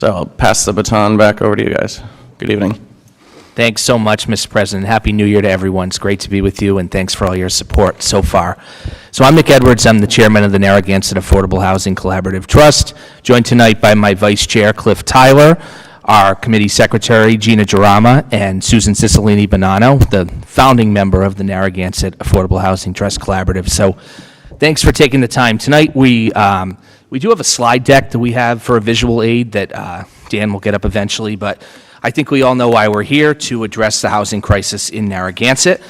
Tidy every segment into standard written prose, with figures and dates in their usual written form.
So I'll pass the baton back over to you guys. Good evening. Thanks so much, Mr. President. Happy New Year to everyone. It's great to be with you, and thanks for all your support so far. So I'm Nick Edwards. I'm the chairman of the Narragansett Affordable Housing Collaborative Trust, joined tonight by my vice chair, Cliff Tyler, our committee secretary, Gina Jarama, and Susan Cicilline-Bonanno, the founding member of the Narragansett Affordable Housing Trust Collaborative. So thanks for taking the time. Tonight, we do have a slide deck that we have for a visual aid that Dan will get up eventually, but I think we all know why we're here, to address the housing crisis in Narragansett.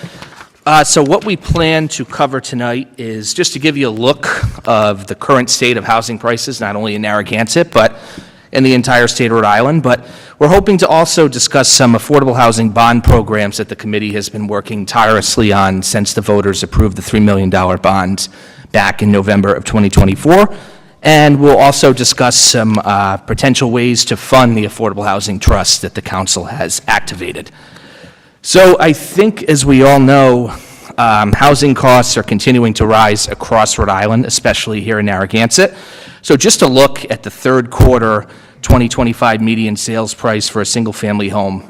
So what we plan to cover tonight is just to give you a look of the current state of housing prices, not only in Narragansett, but in the entire state of Rhode Island. But we're hoping to also discuss some affordable housing bond programs that the committee has been working tirelessly on since the voters approved the $3 million bond back in November of 2024. And we'll also discuss some potential ways to fund the Affordable Housing Trust that the council has activated. So I think, as we all know, housing costs are continuing to rise across Rhode Island, especially here in Narragansett. So just a look at the third quarter 2025 median sales price for a single-family home.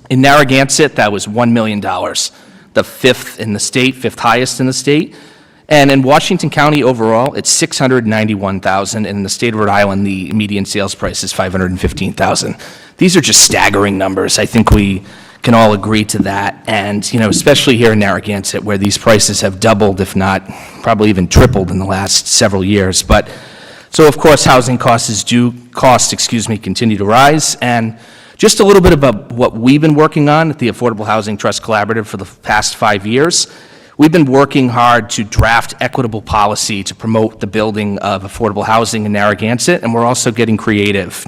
In Narragansett, that was $1 million, the fifth in the state, fifth highest in the state. And in Washington County overall, it's $691,000, and in the state of Rhode Island, the median sales price is $515,000. These are just staggering numbers. I think we can all agree to that, and especially here in Narragansett, where these prices have doubled, if not probably even tripled in the last several years. But so, of course, housing costs continue to rise, and just a little bit about what we've been working on at the Affordable Housing Trust Collaborative for the past 5 years. We've been working hard to draft equitable policy to promote the building of affordable housing in Narragansett, and we're also getting creative,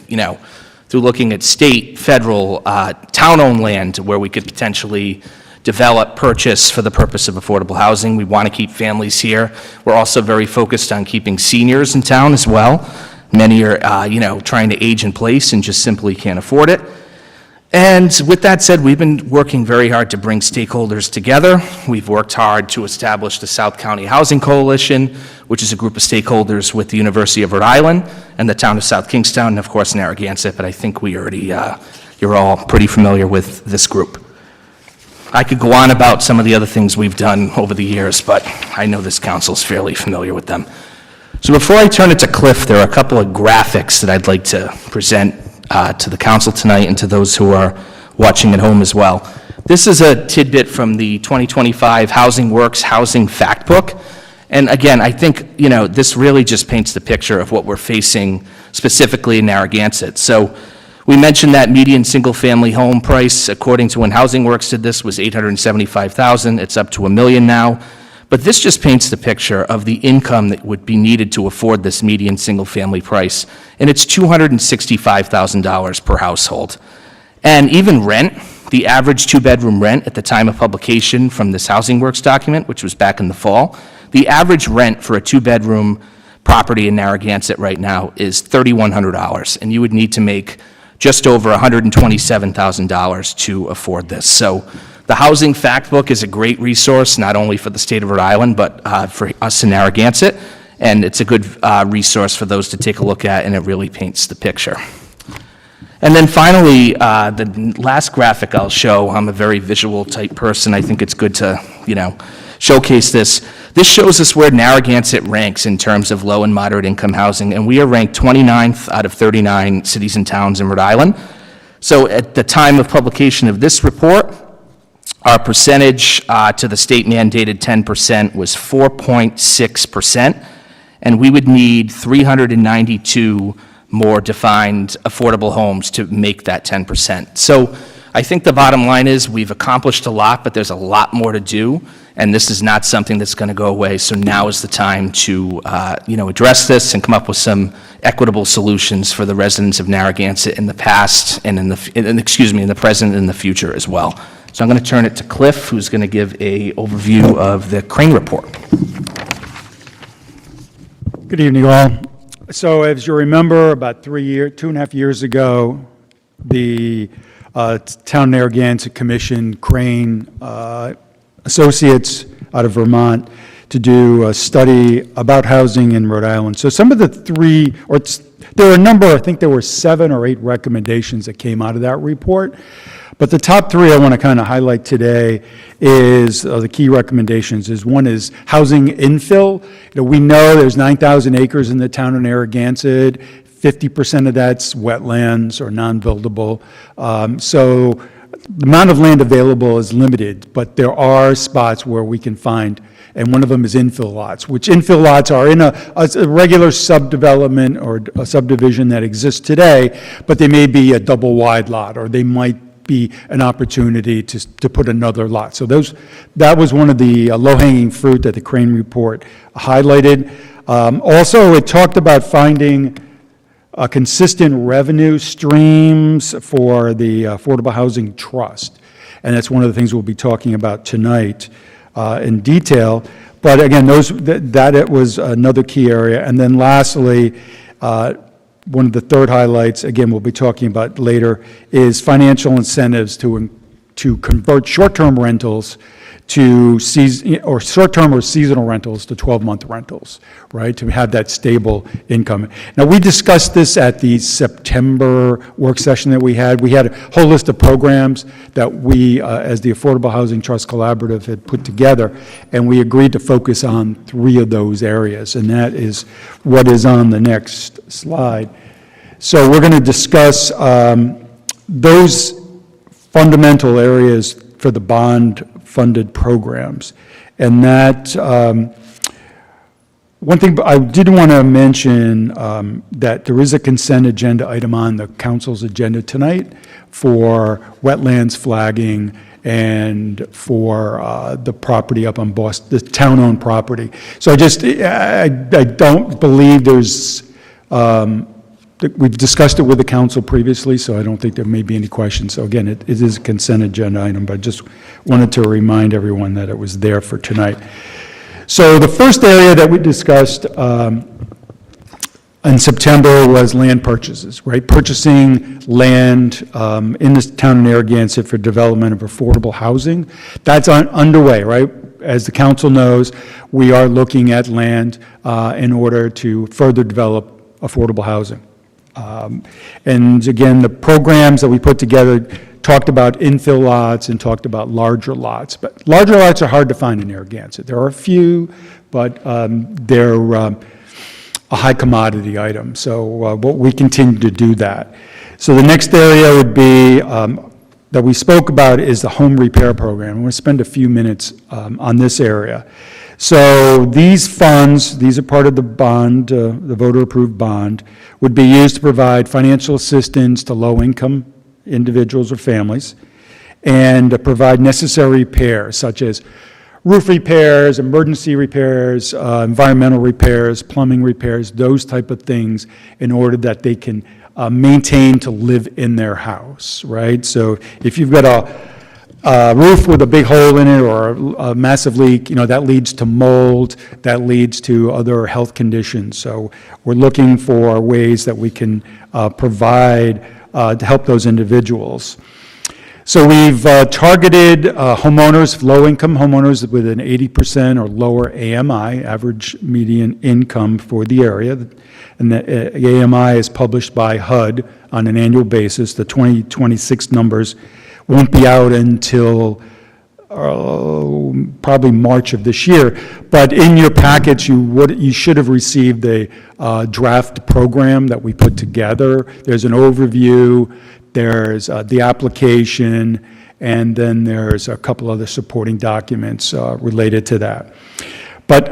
through looking at state, federal, town-owned land where we could potentially develop, purchase for the purpose of affordable housing. We want to keep families here. We're also very focused on keeping seniors in town as well. Many are, trying to age in place and just simply can't afford it. And with that said, we've been working very hard to bring stakeholders together. We've worked hard to establish the South County Housing Coalition, which is a group of stakeholders with the University of Rhode Island and the town of South Kingstown, and of course Narragansett, but I think we already, you're all pretty familiar with this group. I could go on about some of the other things we've done over the years, but I know this council's fairly familiar with them. So before I turn it to Cliff, there are a couple of graphics that I'd like to present to the council tonight and to those who are watching at home as well. This is a tidbit from the 2025 Housing Works Housing Fact Book. And again, I think, this really just paints the picture of what we're facing specifically in Narragansett. So we mentioned that median single-family home price, according to when Housing Works did this, was $875,000. It's up to $1 million now. But this just paints the picture of the income that would be needed to afford this median single-family price, and it's $265,000 per household. And even rent, the average two-bedroom rent at the time of publication from this Housing Works document, which was back in the fall, the average rent for a two-bedroom property in Narragansett right now is $3,100, and you would need to make just over $127,000 to afford this. So the Housing Fact Book is a great resource, not only for the state of Rhode Island, but for us in Narragansett, and it's a good resource for those to take a look at, and it really paints the picture. And then finally, the last graphic I'll show, I'm a very visual type person. I think it's good to, showcase this. This shows us where Narragansett ranks in terms of low and moderate income housing, and we are ranked 29th out of 39 cities and towns in Rhode Island. So at the time of publication of this report, our percentage to the state mandated 10% was 4.6%, and we would need 392 more defined affordable homes to make that 10%. So I think the bottom line is we've accomplished a lot, but there's a lot more to do, and this is not something that's going to go away. So now is the time to address this and come up with some equitable solutions for the residents of Narragansett in the past and in the present and the future as well. So I'm going to turn it to Cliff, who's going to give an overview of the Crane report. Good evening, all. So as you remember, about 2.5 years ago, the Town Narragansett Commission, Crane Associates out of Vermont, to do a study about housing in Rhode Island. So some of the there were a number, I think there were 7 or 8 recommendations that came out of that report. But the top 3 I want to kind of highlight today is the key recommendations. One is housing infill. We know there's 9,000 acres in the town of Narragansett. 50% of that's wetlands or non-buildable. So the amount of land available is limited, but there are spots where we can find, and one of them is infill lots, which infill lots are in a regular subdevelopment or a subdivision that exists today, but they may be a double wide lot, or they might be an opportunity to put another lot. So that was one of the low-hanging fruit that the Crane report highlighted. Also, it talked about finding consistent revenue streams for the Affordable Housing Trust. And that's one of the things we'll be talking about tonight in detail. But again, that was another key area. And then lastly, one of the third highlights, again, we'll be talking about later, is financial incentives to convert short-term rentals to short-term or seasonal rentals to 12-month rentals, right, to have that stable income. Now, we discussed this at the September work session that we had. We had a whole list of programs that we, as the Affordable Housing Trust Collaborative, had put together, and we agreed to focus on 3 of those areas, and that is what is on the next slide. So we're going to discuss those fundamental areas for the bond-funded programs. And that, one thing I did want to mention that there is a consent agenda item on the council's agenda tonight for wetlands flagging and for the property up on Boston, the town-owned property. So I don't believe there's, we've discussed it with the council previously, so I don't think there may be any questions. So again, it is a consent agenda item, but I just wanted to remind everyone that it was there for tonight. So the first area that we discussed in September was land purchases, right? Purchasing land in this town of Narragansett for development of affordable housing. That's underway, right? As the council knows, we are looking at land in order to further develop affordable housing. And again, the programs that we put together talked about infill lots and talked about larger lots. But larger lots are hard to find in Narragansett. There are a few, but they're a high commodity item. So we continue to do that. So the next area would be that we spoke about is the home repair program. I'm going to spend a few minutes on this area. So these funds, these are part of the bond, the voter-approved bond, would be used to provide financial assistance to low-income individuals or families and provide necessary repairs such as roof repairs, emergency repairs, environmental repairs, plumbing repairs, those type of things in order that they can maintain to live in their house, right? So if you've got a roof with a big hole in it or a massive leak, that leads to mold, that leads to other health conditions. So we're looking for ways that we can provide to help those individuals. So we've targeted homeowners, low-income homeowners with an 80% or lower AMI, average median income for the area. And the AMI is published by HUD on an annual basis. The 2026 numbers won't be out until probably March of this year. But in your packets, you should have received a draft program that we put together. There's an overview, there's the application, and then there's a couple other supporting documents related to that. But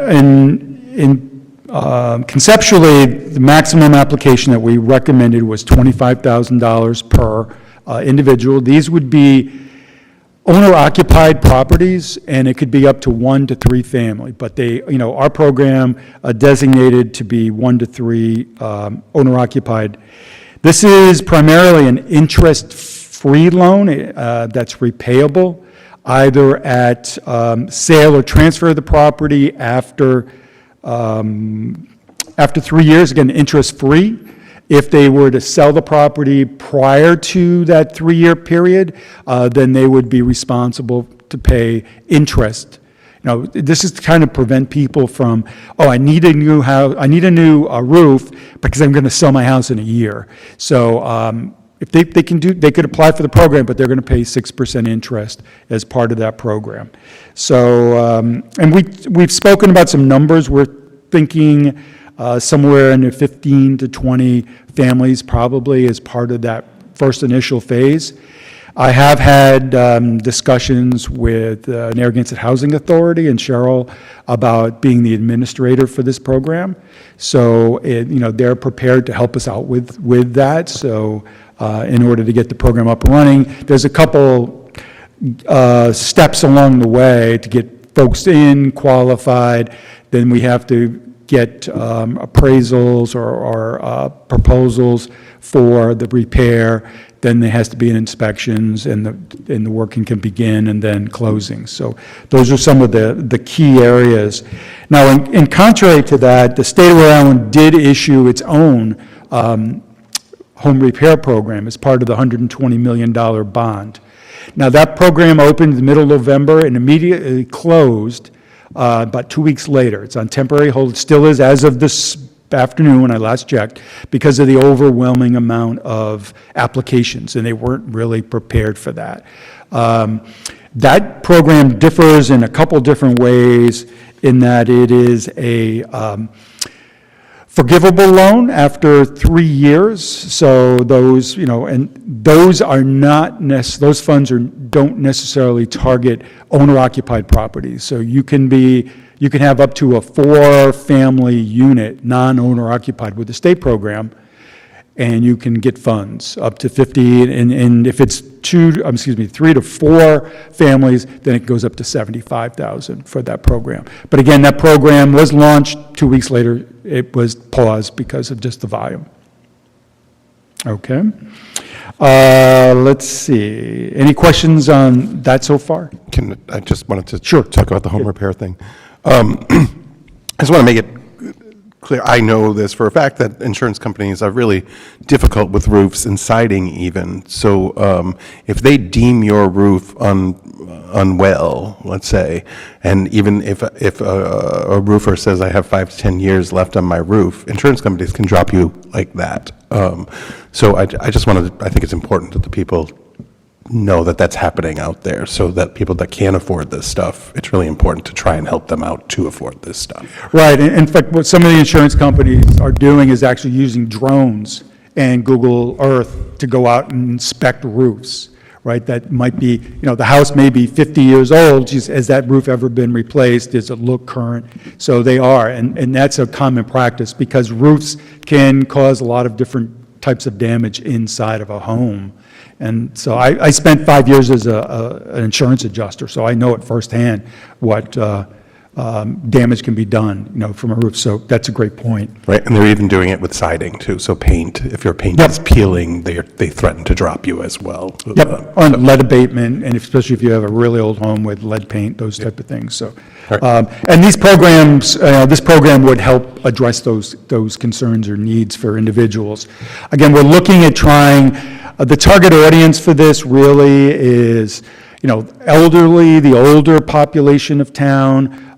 conceptually, the maximum application that we recommended was $25,000 per individual. These would be owner-occupied properties, and it could be up to 1 to 3 family. But they, our program designated to be 1 to 3 owner-occupied. This is primarily an interest-free loan that's repayable either at sale or transfer of the property after 3 years, again, interest-free. If they were to sell the property prior to that 3-year period, then they would be responsible to pay interest. this is to kind of prevent people from, oh, I need a new house, I need a new roof because I'm going to sell my house in a year. So if they could apply for the program, but they're going to pay 6% interest as part of that program. So, and we've spoken about some numbers. We're thinking somewhere in the 15 to 20 families probably as part of that first initial phase. I have had discussions with Narragansett Housing Authority and Cheryl about being the administrator for this program. So, they're prepared to help us out with that. So, in order to get the program up and running, there's a couple steps along the way to get folks in, qualified. Then we have to get appraisals or proposals for the repair. Then there has to be an inspections, and the working can begin, and then closing. So those are some of the key areas. Now, in contrary to that, the state of Rhode Island did issue its own home repair program as part of the $120 million bond. Now, that program opened in the middle of November and immediately closed about 2 weeks later. It's on temporary hold. It still is as of this afternoon when I last checked, because of the overwhelming amount of applications, and they weren't really prepared for that. That program differs in a couple different ways in that it is a forgivable loan after 3 years. So those, and those are not those funds don't necessarily target owner-occupied properties. So you can have up to a 4-family unit, non-owner occupied with the state program, and you can get funds up to 50, and if it's 3 to 4 families, then it goes up to $75,000 for that program. But again, that program was launched 2 weeks later. It was paused because of just the volume. Okay. Let's see. Any questions on that so far? I just wanted to Sure. talk about the home repair thing. I just want to make it clear, I know this for a fact, that insurance companies are really difficult with roofs and siding even. So if they deem your roof unwell, let's say, and even if a roofer says I have 5 to 10 years left on my roof, insurance companies can drop you like that. So I think it's important that the people know that that's happening out there, so that people that can't afford this stuff, it's really important to try and help them out to afford this stuff. Right. In fact, what some of the insurance companies are doing is actually using drones and Google Earth to go out and inspect roofs, right? That might be, the house may be 50 years old. Geez, has that roof ever been replaced? Does it look current? So they are, and that's a common practice because roofs can cause a lot of different types of damage inside of a home. And so I spent 5 years as an insurance adjuster, so I know it firsthand what damage can be done, from a roof. So that's a great point. Right, and they're even doing it with siding too. So paint, if your paint is peeling, they threaten to drop you as well. Yep, on lead abatement, and especially if you have a really old home with lead paint, those type of things. So, and these programs, this program would help address those concerns or needs for individuals. Again, we're looking at trying. The target audience for this really is, elderly, the older population of town,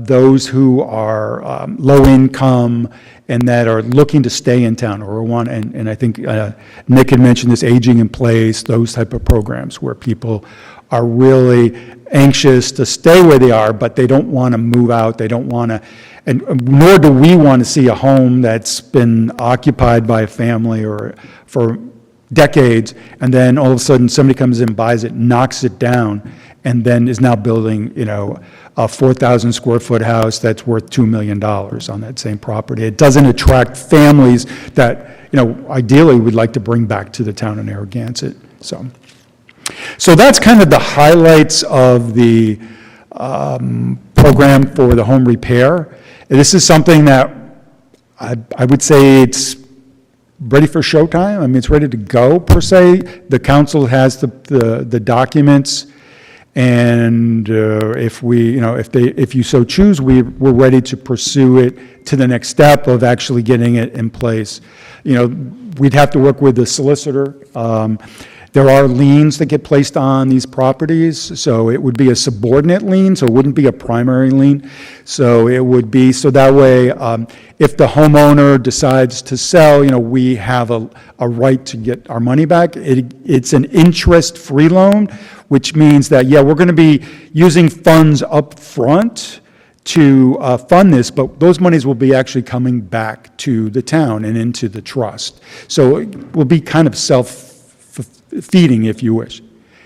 those who are low income and that are looking to stay in town or want, and I think Nick had mentioned this, aging in place, those type of programs where people are really anxious to stay where they are, but they don't want to move out, they don't want to, and nor do we want to see a home that's been occupied by a family or for decades, and then all of a sudden somebody comes in, buys it, knocks it down, and then is now building, a 4,000 square foot house that's worth $2 million on that same property. It doesn't attract families that, ideally we'd like to bring back to the town of Narragansett. So that's kind of the highlights of the program for the home repair. This is something that I would say it's ready for showtime. I mean, it's ready to go, per se. The council has the documents, and if you so choose, we're ready to pursue it to the next step of actually getting it in place. We'd have to work with the solicitor. There are liens that get placed on these properties, so it would be a subordinate lien, so it wouldn't be a primary lien. So it would be, so that way, if the homeowner decides to sell, we have a right to get our money back. It's an interest-free loan, which means that, yeah, we're going to be using funds up front to fund this, but those monies will be actually coming back to the town and into the trust. So it will be kind of self-feeding, if you wish.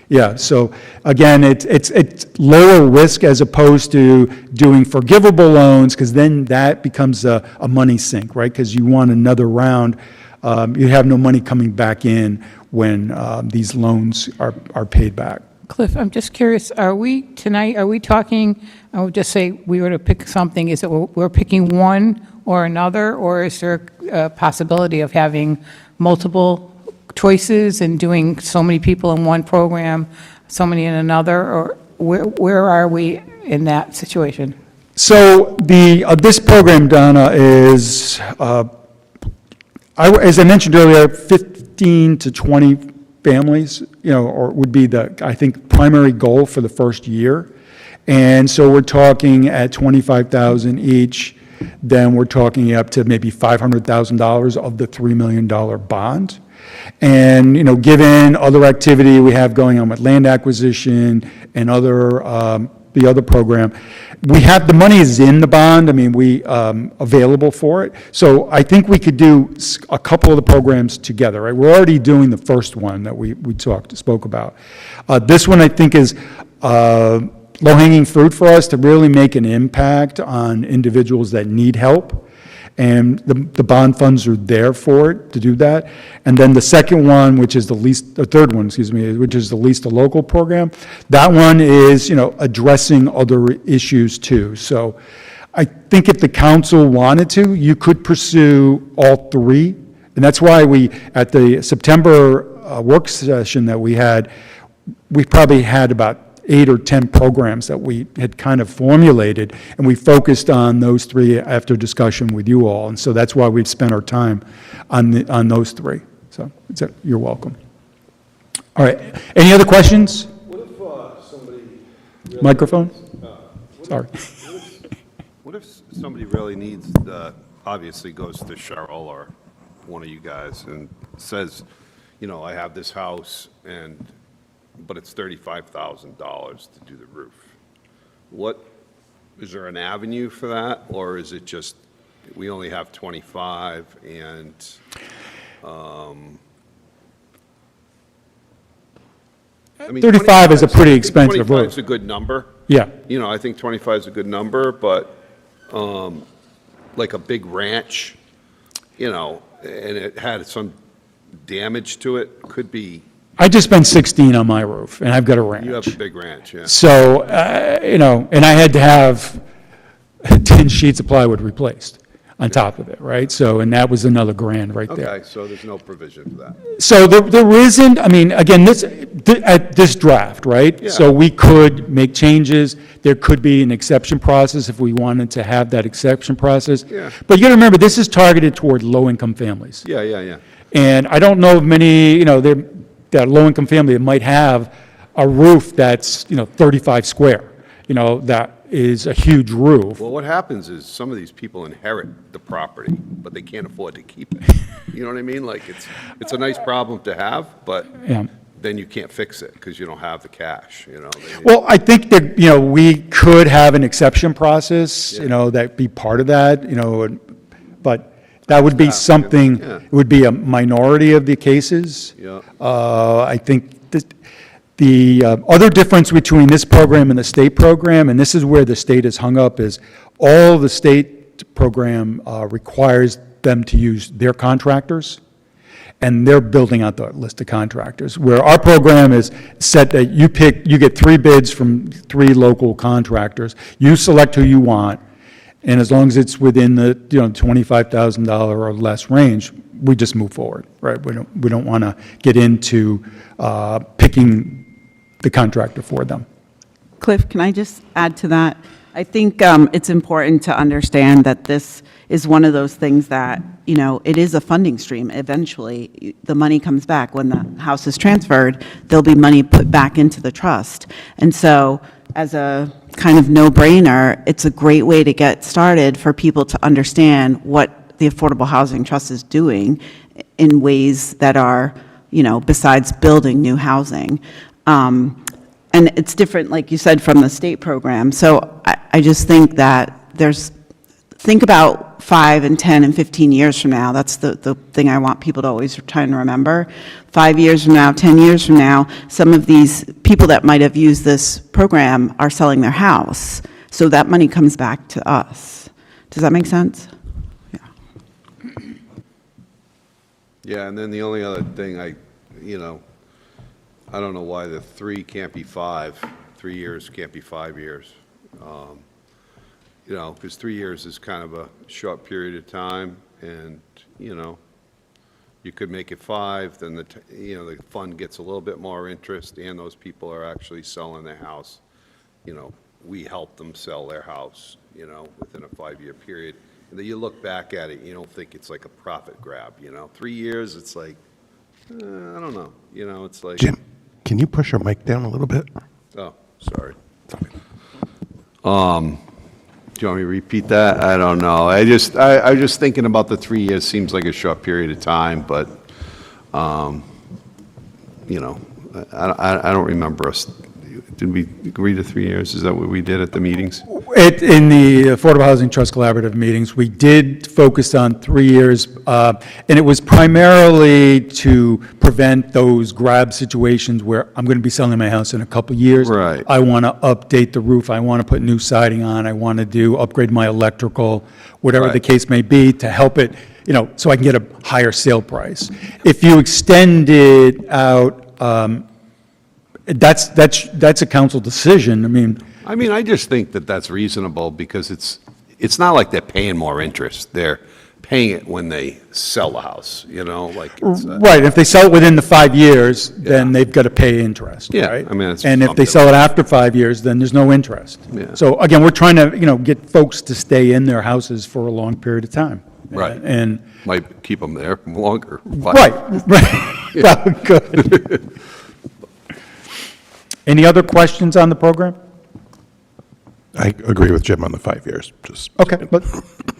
Yeah, so again, it's lower risk as opposed to doing forgivable loans, because then that becomes a money sink, right? Because you want another round. You have no money coming back in when these loans are paid back. Cliff, I'm just curious, are we talking, I would just say we were to pick something, is it we're picking one or another, or is there a possibility of having multiple choices and doing so many people in one program, so many in another, or where are we in that situation? So this program, Donna, is, as I mentioned earlier, 15 to 20 families, or would be I think, primary goal for the first year. And so we're talking at $25,000 each, then we're talking up to maybe $500,000 of the $3 million bond. And, given other activity we have going on with land acquisition and the other program, the money is in the bond, available for it. So I think we could do a couple of the programs together, right? We're already doing the first one that we spoke about. This one I think is low-hanging fruit for us to really make an impact on individuals that need help. And the bond funds are there for it to do that. And then the second one, which is the third one, which is the lease to local program, that one is, addressing other issues too. So I think if the council wanted to, you could pursue all three. And that's why at the September work session that we probably had about 8 or 10 programs that we had kind of formulated, and we focused on those three after discussion with you all. And so that's why we've spent our time on those three. So you're welcome. All right. Any other questions? What if somebody... Really Microphone? Sorry. What if somebody really needs, obviously goes to Cheryl or one of you guys and says, I have this house, but it's $35,000 to do the roof. Is there an avenue for that, or is it just, we only have 25 and, 35 is a pretty expensive 25 roof. is a good number. Yeah. I think 25 is a good number, but like a big ranch, and it had some damage to it, could be. I just spent 16 on my roof, and I've got a ranch. You have a big ranch, yeah. So, and I had to have 10 sheets of plywood replaced on top of it, right? So, and that was another grand right there. Okay, so there's no provision for that. So there isn't, again, at this draft, right? Yeah. So we could make changes. There could be an exception process if we wanted to have that exception process. Yeah. But you got to remember, this is targeted toward low-income families. Yeah. And I don't know of many, that low-income family that might have a roof that's, 35 square, that is a huge roof. Well, what happens is some of these people inherit the property, but they can't afford to keep it. You know what I mean? Like, it's a nice problem to have, but Yeah. then you can't fix it because you don't have the cash, Well, I think that, we could have an exception process, that be part of that, but that would be something, Yeah. it would be a minority of the cases. Yeah. I think that the other difference between this program and the state program, and this is where the state is hung up, is all the state program requires them to use their contractors, and they're building out the list of contractors, where our program is set that you get 3 bids from 3 local contractors, you select who you want, and as long as it's within the, $25,000 or less range, we just move forward, right? We don't want to get into picking the contractor for them. Cliff, can I just add to that? I think it's important to understand that this is one of those things that, it is a funding stream. Eventually, the money comes back. When the house is transferred, there'll be money put back into the trust. And so, as a kind of no-brainer, it's a great way to get started for people to understand what the Affordable Housing Trust is doing in ways that are, besides building new housing. And it's different, like you said, from the state program. So I just think that think about 5 and 10 and 15 years from now. That's the thing I want people to always try and remember. 5 years from now, 10 years from now, some of these people that might have used this program are selling their house. So that money comes back to us. Does that make sense? Yeah, and then the only other thing I don't know why the 3 can't be 5, 3 years can't be 5 years. Because 3 years is kind of a short period of time, and, you could make it 5, then the fund gets a little bit more interest, and those people are actually selling their house. We help them sell their house, within a 5-year period. And then you look back at it, you don't think it's like a profit grab, 3 years, it's like, I don't know, it's like. Jim, can you push your mic down a little bit? Oh, sorry. Do you want me to repeat that? I don't know. I was just thinking about the 3 years, seems like a short period of time, but, I don't remember us, did we agree to 3 years? Is that what we did at the meetings? In the Affordable Housing Trust Collaborative meetings, we did focus on 3 years, and it was primarily to prevent those grab situations where I'm going to be selling my house in a couple years. Right. I want to update the roof, I want to put new siding on, I want to upgrade my electrical, whatever the Right. case may be, to help it, so I can get a higher sale price. If you extend it out, that's a council decision. I just think that that's reasonable because it's not like they're paying more interest. They're paying it when they sell the house, like it's. Right, if they sell it within the 5 years, then they've got to pay interest, Yeah, right? that's And if they something. sell it after 5 years, then there's no interest. Yeah. So again, we're trying to, get folks to stay in their houses for a long period of time. Right. And, Might keep them there longer. but- right. Well, good. Any other questions on the program? I agree with Jim on the 5 years, just. Okay, but,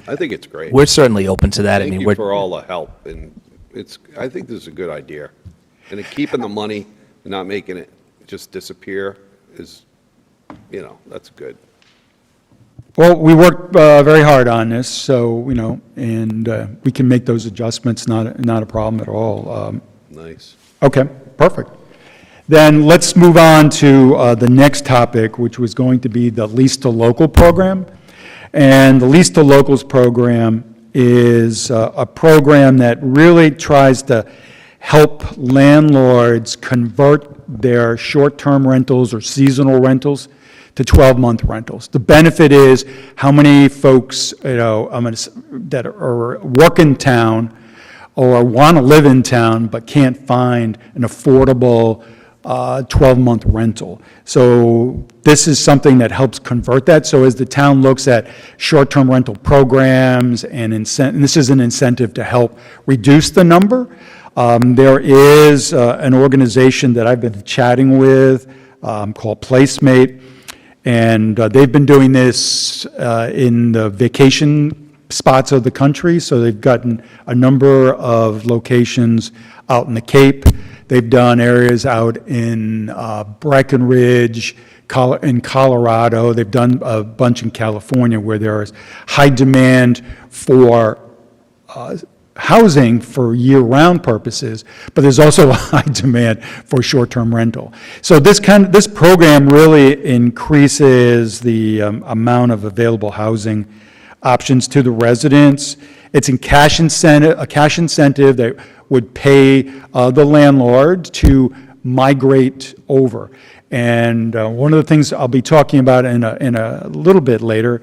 I think it's great. We're certainly open to that. Thank you for all the help, and I think this is a good idea. And keeping the money and not making it just disappear is, that's good. well, we worked very hard on this, so, and we can make those adjustments, not a problem at all. Nice. Okay, perfect. Then let's move on to the next topic, which was going to be the Lease to Local program. And the Lease to Locals program is a program that really tries to help landlords convert their short-term rentals or seasonal rentals to 12-month rentals. The benefit is how many folks, that are work in town or want to live in town but can't find an affordable 12-month rental. So this is something that helps convert that. So as the town looks at short-term rental programs and this is an incentive to help reduce the number, there is an organization that I've been chatting with called Placemate, and they've been doing this in the vacation spots of the country. So they've gotten a number of locations out in the Cape. They've done areas out in Breckenridge, in Colorado. They've done a bunch in California where there is high demand for housing for year-round purposes, but there's also a high demand for short-term rental. So this program really increases the amount of available housing options to the residents. It's a cash incentive that would pay the landlord to migrate over. And one of the things I'll be talking about in a little bit later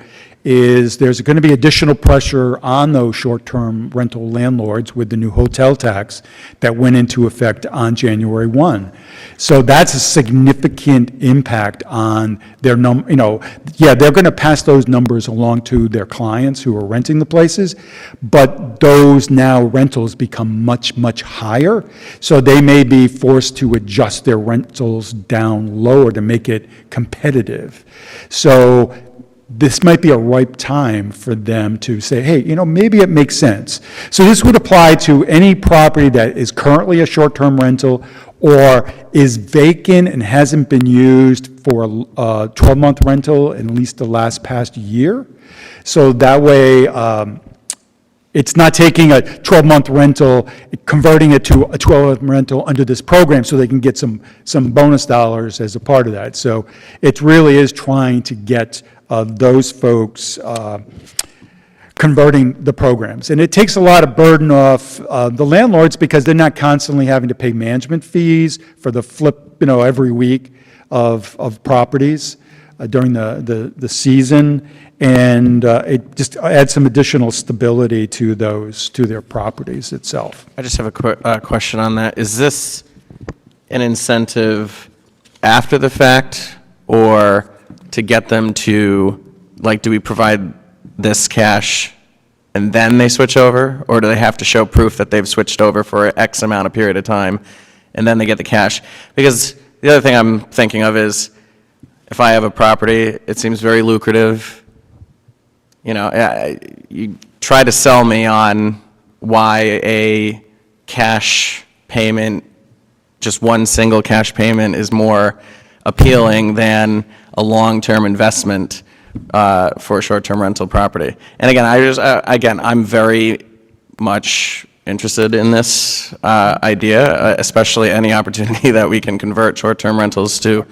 is there's going to be additional pressure on those short-term rental landlords with the new hotel tax that went into effect on January 1. So that's a significant impact on their they're going to pass those numbers along to their clients who are renting the places, but those now rentals become much, much higher. So they may be forced to adjust their rentals down lower to make it competitive. So this might be a ripe time for them to say, hey, maybe it makes sense. So this would apply to any property that is currently a short-term rental or is vacant and hasn't been used for a 12-month rental in at least the past year. So that way, it's not taking a 12-month rental, converting it to a 12-month rental under this program so they can get some bonus dollars as a part of that. So it really is trying to get those folks converting the programs. And it takes a lot of burden off the landlords because they're not constantly having to pay management fees for the flip, every week of properties during the season. And it just adds some additional stability to their properties itself. I just have a quick question on that. Is this an incentive after the fact, or to get them to, do we provide this cash and then they switch over? Or do they have to show proof that they've switched over for X amount of period of time and then they get the cash? Because the other thing I'm thinking of is, if I have a property, it seems very lucrative. You try to sell me on why a cash payment, just one single cash payment, is more appealing than a long-term investment for a short-term rental property. And again, I'm very much interested in this idea, especially any opportunity that we can convert short-term rentals to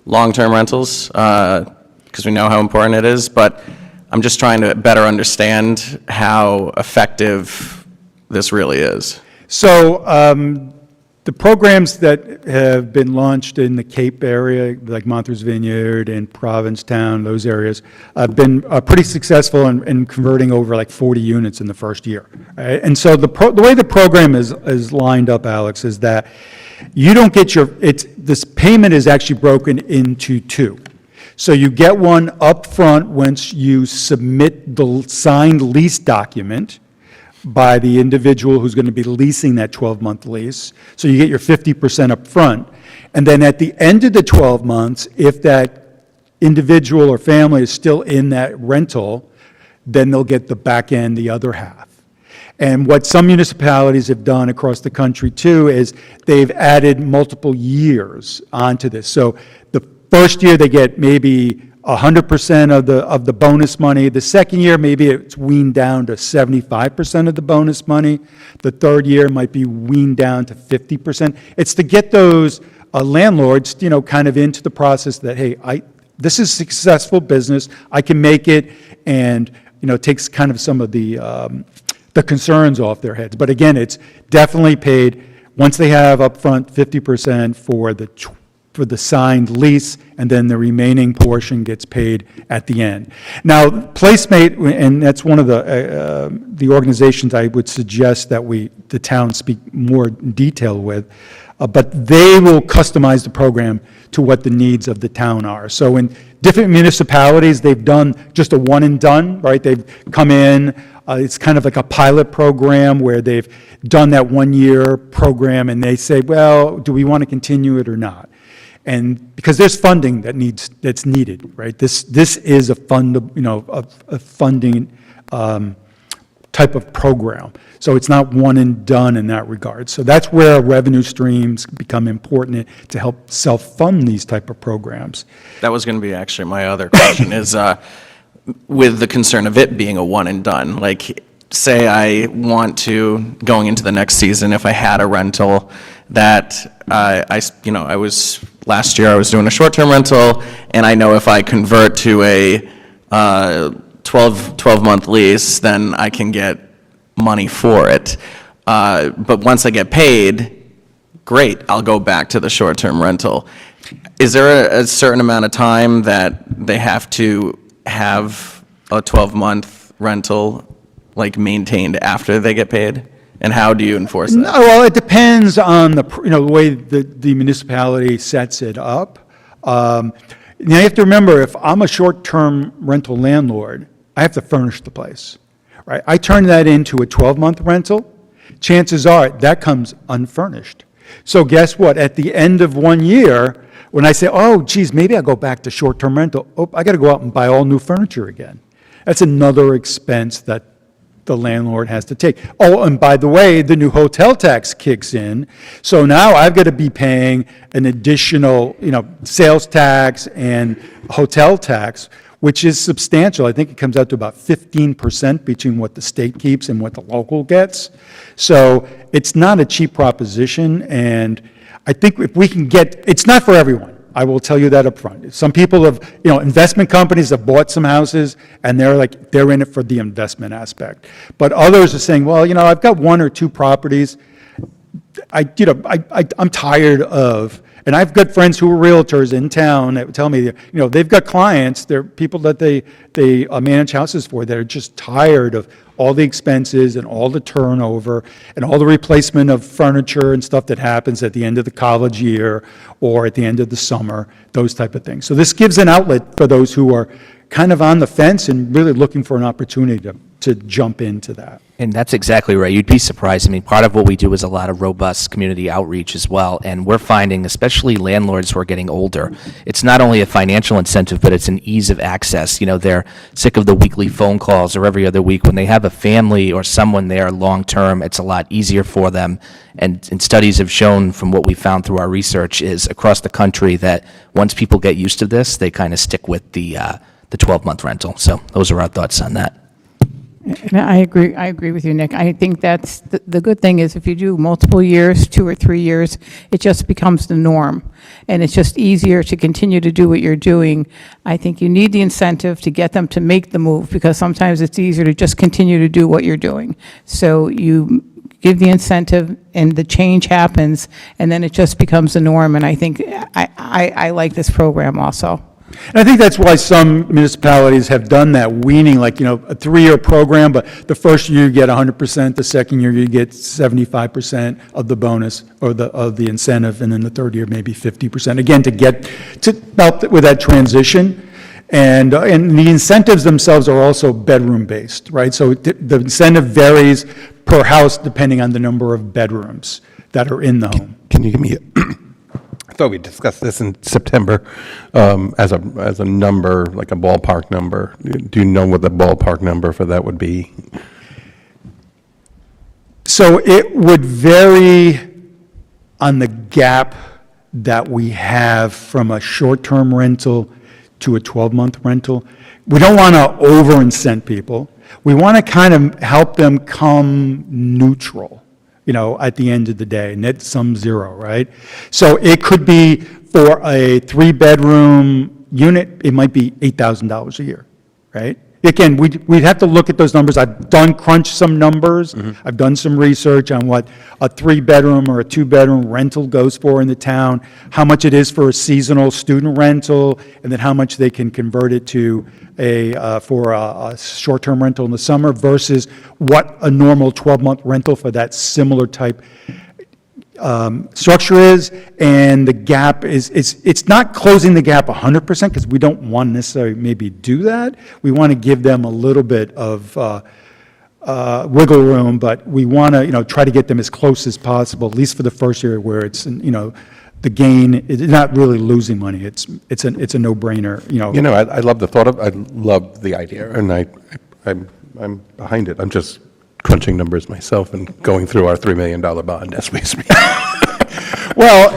long-term rentals, because we know how important it is. But I'm just trying to better understand how effective this really is. So the programs that have been launched in the Cape area, like Montrose Vineyard and Provincetown, those areas, have been pretty successful in converting over 40 units in the first year. Right? And so the way the program is lined up, Alex, is that you don't get this payment is actually broken into two. So you get one up front once you submit the signed lease document by the individual who's going to be leasing that 12-month lease. So you get your 50% up front. And then at the end of the 12 months, if that individual or family is still in that rental, then they'll get the back end, the other half. And what some municipalities have done across the country too is they've added multiple years onto this. So the first year they get maybe 100% of the bonus money. The second year, maybe it's weaned down to 75% of the bonus money. The third year might be weaned down to 50%. It's to get those landlords, kind of into the process that, hey, this is successful business. I can make it, and it takes kind of some of the concerns off their heads. But again, it's definitely paid once they have upfront 50% for the signed lease, and then the remaining portion gets paid at the end. Now, Placemate, and that's one of the organizations I would suggest that the town speak more in detail with, but they will customize the program to what the needs of the town are. So in different municipalities, they've done just a one and done, right? They've come in, it's kind of like a pilot program where they've done that 1 year program, and they say, well, do we want to continue it or not? And because there's funding that's needed, right? This is a funding type of program. So it's not one and done in that regard. So that's where revenue streams become important to help self-fund these type of programs. That was going to be actually my other question is, with the concern of it being a one and done, say I want to, going into the next season, if I had a rental that last year I was doing a short-term rental, and I know if I convert to a 12-month lease, then I can get money for it. But once I get paid, great, I'll go back to the short-term rental. Is there a certain amount of time that they have to have a 12-month rental, like, maintained after they get paid? And how do you enforce that? No, well, it depends on the way the municipality sets it up. Now, you have to remember, if I'm a short-term rental landlord, I have to furnish the place, right? I turn that into a 12-month rental, chances are that comes unfurnished. So guess what? At the end of 1 year, when I say, oh, geez, maybe I'll go back to short-term rental, oh, I got to go out and buy all new furniture again. That's another expense that the landlord has to take. Oh, and by the way, the new hotel tax kicks in, so now I've got to be paying an additional, sales tax and hotel tax, which is substantial. I think it comes out to about 15% between what the state keeps and what the local gets. So it's not a cheap proposition, and I think if we can it's not for everyone. I will tell you that up front. Some people have, investment companies have bought some houses, and they're in it for the investment aspect. But others are saying, well, I've got 1 or 2 properties. I'm tired of, and I've got friends who are realtors in town that tell me, they've got clients, they're people that they manage houses for, that are just tired of all the expenses and all the turnover and all the replacement of furniture and stuff that happens at the end of the college year or at the end of the summer, those type of things. So this gives an outlet for those who are kind of on the fence and really looking for an opportunity to jump into that. And that's exactly right. You'd be surprised. I mean, part of what we do is a lot of robust community outreach as well. And we're finding, especially landlords who are getting older, it's not only a financial incentive, but it's an ease of access. They're sick of the weekly phone calls or every other week. When they have a family or someone there long-term, it's a lot easier for them. And studies have shown, from what we found through our research, is across the country that once people get used to this, they kind of stick with the 12-month rental. So those are our thoughts on that. And I agree with you, Nick. I think that's, the good thing is if you do multiple years, 2 or 3 years, it just becomes the norm. And it's just easier to continue to do what you're doing. I think you need the incentive to get them to make the move, because sometimes it's easier to just continue to do what you're doing. So you give the incentive and the change happens, and then it just becomes the norm. And I think I like this program also. And I think that's why some municipalities have done that weaning, like, a 3-year program, but the first year you get 100%, the second year you get 75% of the bonus or of the incentive, and then the third year maybe 50%. Again, to help with that transition. And the incentives themselves are also bedroom-based, right? So the incentive varies per house depending on the number of bedrooms that are in the home. Can you give me I thought we discussed this in September as a number, like a ballpark number. Do you know what the ballpark number for that would be? So it would vary on the gap that we have from a short-term rental to a 12-month rental. We don't want to over-incent people. We want to kind of help them come neutral, at the end of the day, net sum zero, right? So it could be for a 3-bedroom unit, it might be $8,000 a year, right? Again, we'd have to look at those numbers. I've crunched some numbers. Mm-hmm. I've done some research on what a 3-bedroom or a 2-bedroom rental goes for in the town, how much it is for a seasonal student rental, and then how much they can convert it to for a short-term rental in the summer versus what a normal 12-month rental for that similar type structure is. And the gap it's not closing the gap 100% because we don't want to necessarily maybe do that. We want to give them a little bit of wiggle room, but we want to try to get them as close as possible, at least for the first year, where it's the gain is not really losing money. It's a no-brainer. I love the thought of. I love the idea, and I'm behind it. I'm just crunching numbers myself and going through our $3 million bond as we speak. Well,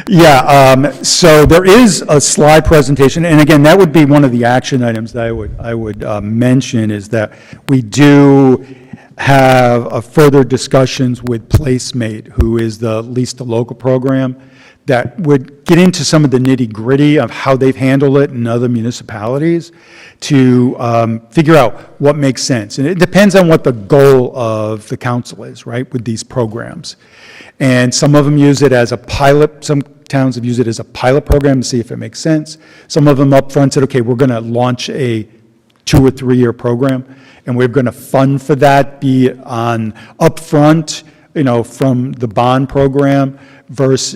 yeah, so there is a slide presentation, and again, that would be one of the action items that I would mention, is that we do have further discussions with Placemate, who is the lease to local program, that would get into some of the nitty-gritty of how they've handled it in other municipalities to figure out what makes sense. And it depends on what the goal of the council is, right, with these programs. And some of them use it as a pilot. Some towns have used it as a pilot program to see if it makes sense. Some of them up front said, okay, we're going to launch a 2 or 3 year program, and we're going to fund for that, be it on upfront, from the bond program,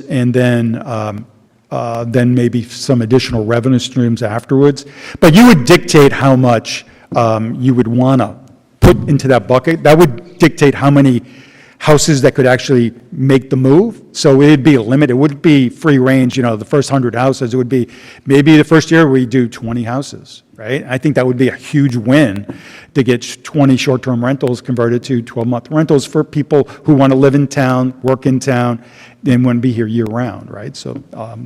and then maybe some additional revenue streams afterwards. But you would dictate how much you would want to put into that bucket. That would dictate how many houses that could actually make the move. So it'd be a limit. It wouldn't be free range, the first 100 houses. It would be, maybe the first year we do 20 houses, right? I think that would be a huge win to get 20 short-term rentals converted to 12-month rentals for people who want to live in town, work in town, and want to be here year-round, right? So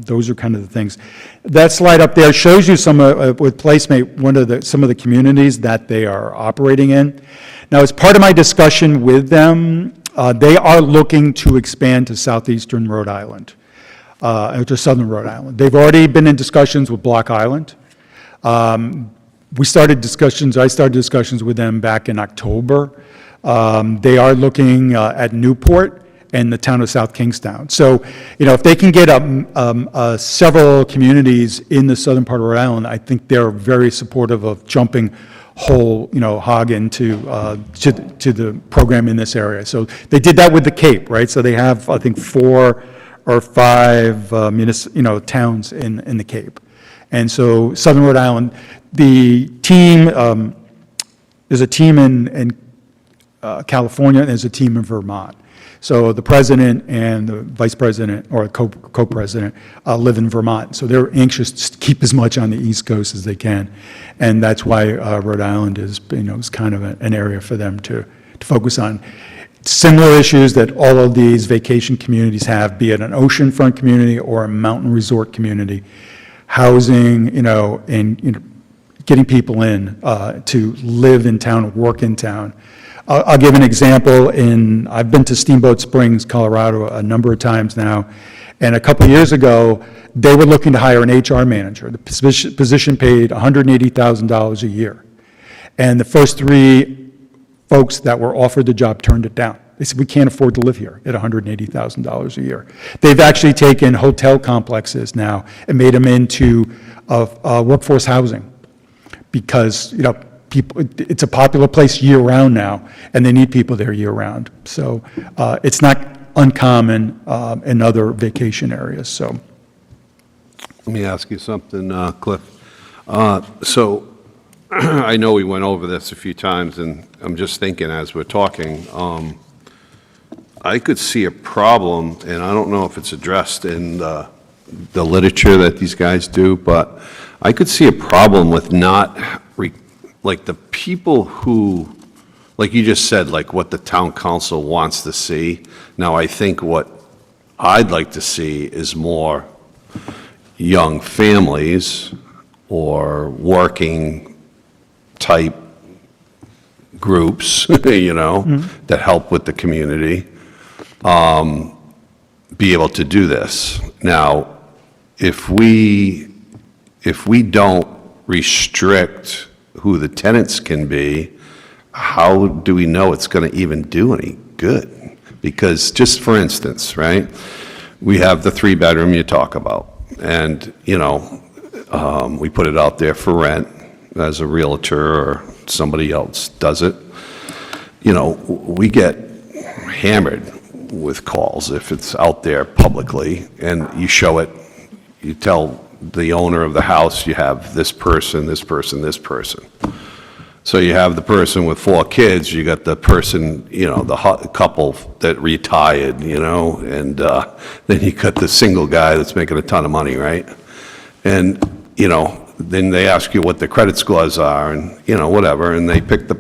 those are kind of the things. That slide up there shows you some, with PlaceMate, some of the communities that they are operating in. Now, as part of my discussion with them, they are looking to expand to southeastern Rhode Island, to southern Rhode Island. They've already been in discussions with Block Island. I started discussions with them back in October. They are looking at Newport and the town of South Kingstown. So, if they can get several communities in the southern part of Rhode Island, I think they're very supportive of jumping hog into to the program in this area. So they did that with the Cape, right? So they have, I think, 4 or 5 towns in the Cape. And so Southern Rhode Island, the team, there's a team in California, and there's a team in Vermont. So the president and the vice president, or co-president, live in Vermont. So they're anxious to keep as much on the East Coast as they can. And that's why Rhode Island is kind of an area for them to focus on. Similar issues that all of these vacation communities have, be it an oceanfront community or a mountain resort community. Housing, and getting people in to live in town, work in town. I'll give an example. I've been to Steamboat Springs, Colorado a number of times now, and a couple of years ago, they were looking to hire an HR manager. The position paid $180,000 a year. And the first 3 folks that were offered the job turned it down. They said, we can't afford to live here at $180,000 a year. They've actually taken hotel complexes now and made them into workforce housing because, people, it's a popular place year-round now, and they need people there year-round. So it's not uncommon in other vacation areas, so. Let me ask you something, Cliff. So I know we went over this a few times, and I'm just thinking as we're talking, I could see a problem, and I don't know if it's addressed in the literature that these guys do, but I could see a problem with not, like the people who, like you just said, like what the town council wants to see. Now, I think what I'd like to see is more young families or working type groups, that help with the community, be able to do this. Now, if we don't restrict who the tenants can be, how do we know it's going to even do any good? Because just for instance, right, we have the 3-bedroom you talk about, and, we put it out there for rent as a realtor or somebody else does it. We get hammered with calls if it's out there publicly, and you show it, you tell the owner of the house, you have this person, this person, this person. So you have the person with 4 kids, you got the person, the couple that retired, and then you got the single guy that's making a ton of money, right? And, then they ask you what the credit scores are and, whatever, and they pick the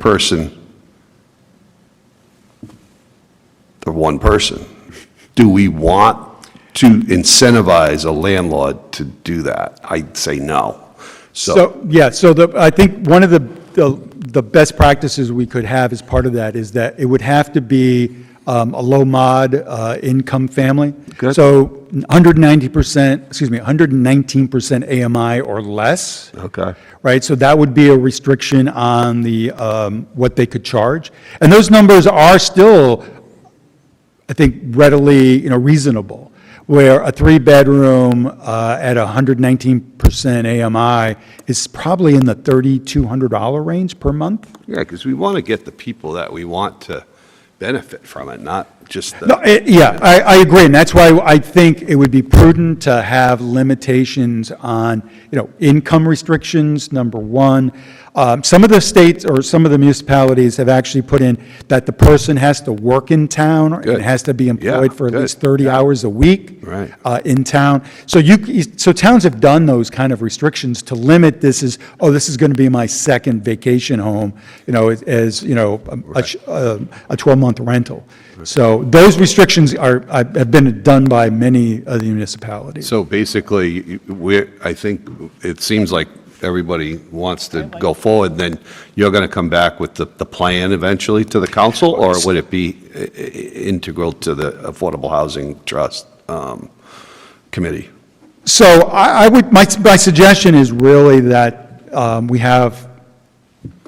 one person. Do we want to incentivize a landlord to do that? I'd say no. So I think one of the best practices we could have as part of that is that it would have to be a low mod income family. Good. So 119% AMI or less. Okay. Right, so that would be a restriction on the what they could charge, and those numbers are still, I think, readily reasonable. where a three-bedroom at 119% AMI is probably in the $3,200 range per month. Yeah, because we want to get the people that we want to benefit from it, not just the. No, yeah, I agree, and that's why I think it would be prudent to have limitations on, income restrictions, number one. Some of the states or some of the municipalities have actually put in that the person has to work in town and Good. has to be employed Yeah, for at good. least 30 hours a week. Right. In town. So so towns have done those kind of restrictions to limit this as, this is going to be my second vacation home, a 12-month rental. So those restrictions have been done by many of the municipalities. So basically, I think it seems like everybody wants to go forward, then you're going to come back with the plan eventually to the council, or would it be integral to the Affordable Housing Trust Committee? So my suggestion is really that we have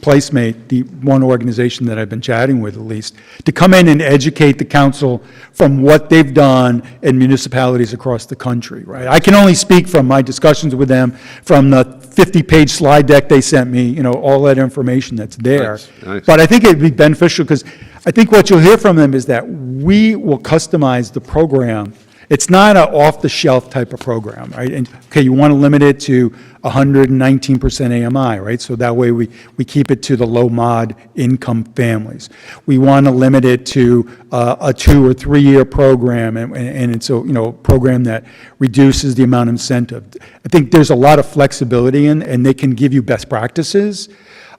Placemate, the one organization that I've been chatting with at least, to come in and educate the council from what they've done in municipalities across the country, right? I can only speak from my discussions with them, from the 50-page slide deck they sent me, all that information that's there. Nice. But I think it'd be beneficial, because I think what you'll hear from them is that we will customize the program. It's not an off-the-shelf type of program, right? And, okay, you want to limit it to 119% AMI, right? So that way we keep it to the low-mod income families. We want to limit it to a 2 or 3 year program, and it's a, program that reduces the amount of incentive. I think there's a lot of flexibility and they can give you best practices.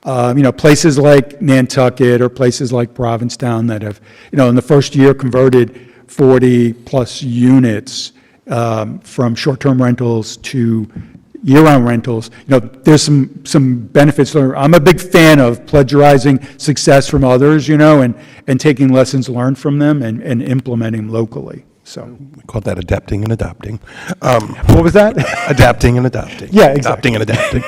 Places like Nantucket or places like Provincetown that have, in the first year converted 40-plus units from short-term rentals to year-round rentals. There's some benefits. I'm a big fan of plagiarizing success from others, and taking lessons learned from them and implementing them locally. So, We call that adapting and adopting. what was that? Adapting and adopting. Yeah, exactly. Adapting and adapting.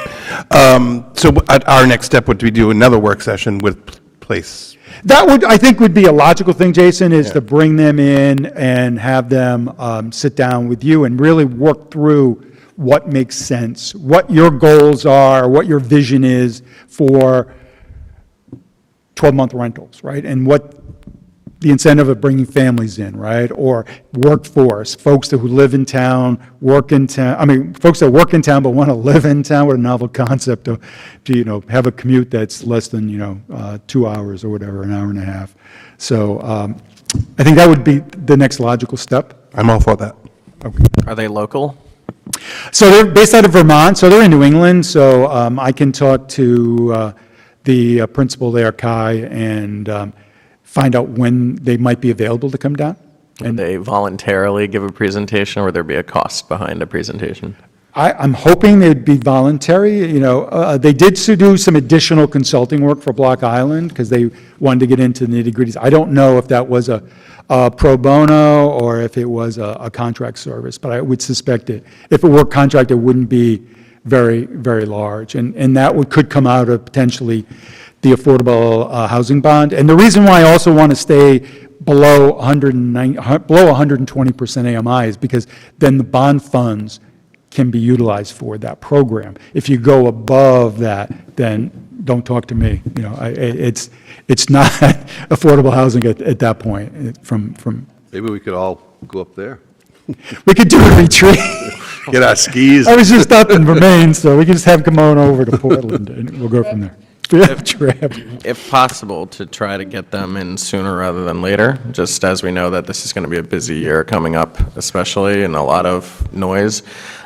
So our next step would be do another work session with Place. That I think, would be a logical thing, Jason, is to bring them in and have them sit down with you and really work through what makes sense, what your goals are, what your vision is for 12-month rentals, right? And what the incentive of bringing families in, right? Or workforce, folks who live in town, work in town. Folks that work in town but want to live in town. What a novel concept to have a commute that's less than, 2 hours or whatever, an hour and a half. So I think that would be the next logical step. I'm all for that. Are they local? So they're based out of Vermont, so they're in New England, so I can talk to the principal there, Kai, and find out when they might be available to come down. And they voluntarily give a presentation, or would there be a cost behind a presentation? I'm hoping they'd be voluntary. They did do some additional consulting work for Block Island because they wanted to get into the nitty-gritties. I don't know if that was a pro bono or if it was a contract service, but I would suspect it. If it were contract, it wouldn't be very, very large, and that could come out of potentially the affordable housing bond. And the reason why I also want to stay below 120% AMI is because then the bond funds can be utilized for that program. If you go above that, then don't talk to me. It's not affordable housing at that point. From Maybe we could all go up there. we could do a retreat. Get our skis. I was just up in Vermont, so we can just have come on over to Portland and we'll go from there. Trip. If possible, to try to get them in sooner rather than later, just as we know that this is going to be a busy year coming up, especially, and a lot of noise.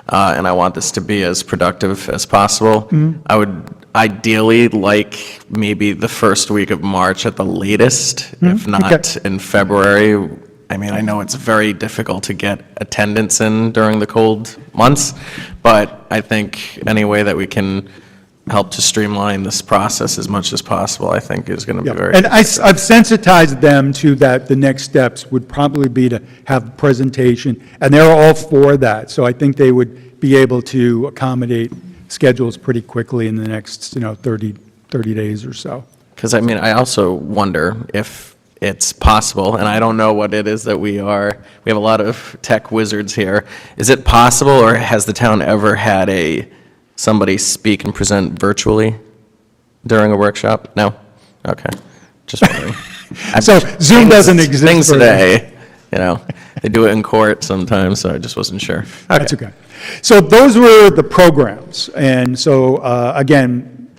And I want this to be as productive as possible. I would ideally like maybe the first week of March at the latest, if not in February. I know it's very difficult to get attendance in during the cold months, but I think any way that we can help to streamline this process as much as possible, I think is going to be very. And I've sensitized them to that the next steps would probably be to have a presentation, and they're all for that. So I think they would be able to accommodate schedules pretty quickly in the next, 30 days or so. Because I also wonder if it's possible, and I don't know what it is that we have a lot of tech wizards here. Is it possible, or has the town ever had somebody speak and present virtually during a workshop? No? Okay. Just wondering. So Zoom doesn't exist. Things for- today, they do it in court sometimes, so I just wasn't sure. That's okay. So those were the programs. And so, again,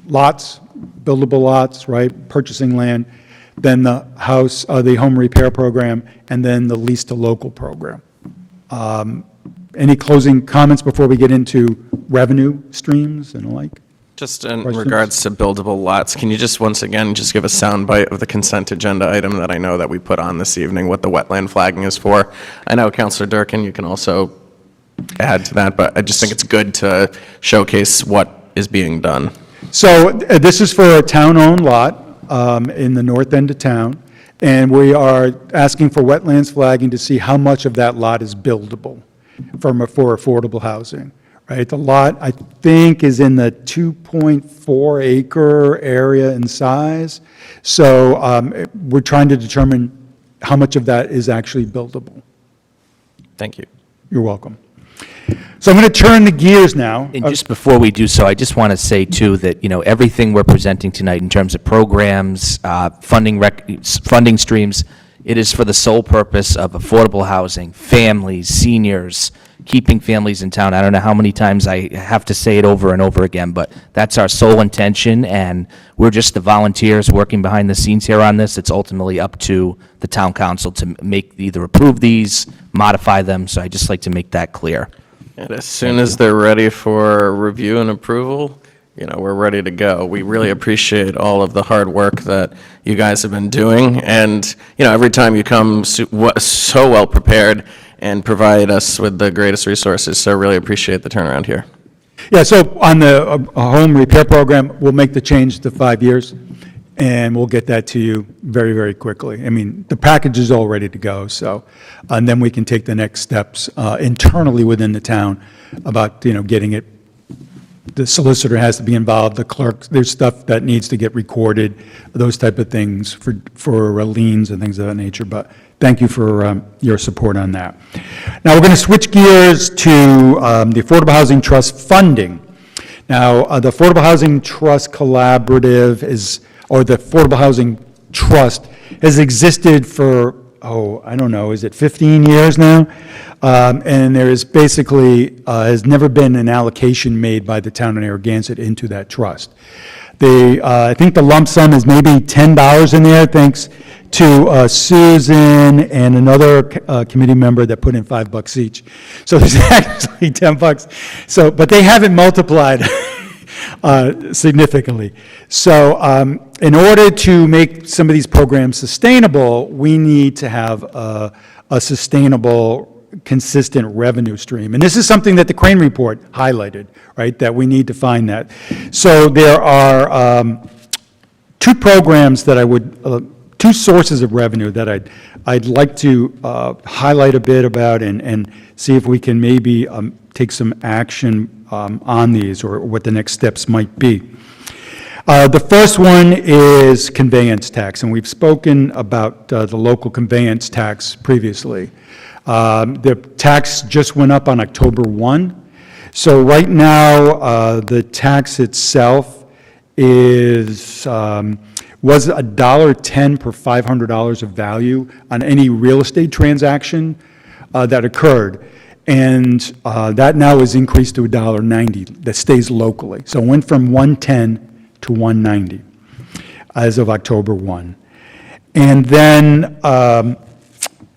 lots, buildable lots, right, purchasing land, then the house, the home repair program, and then the lease to local program. Any closing comments before we get into revenue streams and the like? Just in Questions? regards to buildable lots, can you just once again just give a soundbite of the consent agenda item that I know that we put on this evening, what the wetland flagging is for? I know, Councilor Durkin, you can also add to that, but I just think it's good to showcase what is being done. So this is for a town-owned lot in the north end of town, and we are asking for wetlands flagging to see how much of that lot is buildable for affordable housing, right? The lot, I think, is in the 2.4 acre area in size. So we're trying to determine how much of that is actually buildable. Thank you. You're welcome. So I'm going to turn the gears now. And just before we do so, I just want to say, too, that, everything we're presenting tonight in terms of programs, funding streams, it is for the sole purpose of affordable housing, families, seniors, keeping families in town. I don't know how many times I have to say it over and over again, but that's our sole intention, and we're just the volunteers working behind the scenes here on this. It's ultimately up to the town council to either approve these, modify them, so I'd just like to make that clear. And as soon as they're ready for review and approval, we're ready to go. We really appreciate all of the hard work that you guys have been doing. And, every time you come so well prepared and provide us with the greatest resources. So really appreciate the turnaround here. Yeah, so on the home repair program, we'll make the change to 5 years, and we'll get that to you very, very quickly. I mean, the package is all ready to go, so, and then we can take the next steps internally within the town about, getting it. The solicitor has to be involved, the clerk, there's stuff that needs to get recorded, those type of things for liens and things of that nature, but thank you for your support on that. Now, we're going to switch gears to the Affordable Housing Trust funding. Now, the Affordable Housing Trust Collaborative or the Affordable Housing Trust has existed for, I don't know, is it 15 years now? And there is basically, has never been an allocation made by the town of Narragansett into that trust. I think the lump sum is maybe $10 in there, thanks to Susan and another committee member that put in $5 each. So there's actually $10. So, but they haven't multiplied significantly. So in order to make some of these programs sustainable, we need to have a sustainable, consistent revenue stream. And this is something that the Crane Report highlighted, right, that we need to find that. So there are two programs that I would, two sources of revenue that I'd like to highlight a bit about and see if we can maybe take some action on these or what the next steps might be. The first one is conveyance tax, and we've spoken about the local conveyance tax previously. The tax just went up on October 1. So right now, the tax itself was $1.10 per $500 of value on any real estate transaction that occurred. And that now is increased to $1.90 that stays locally. So it went from $1.10 to $1.90 as of October 1. And then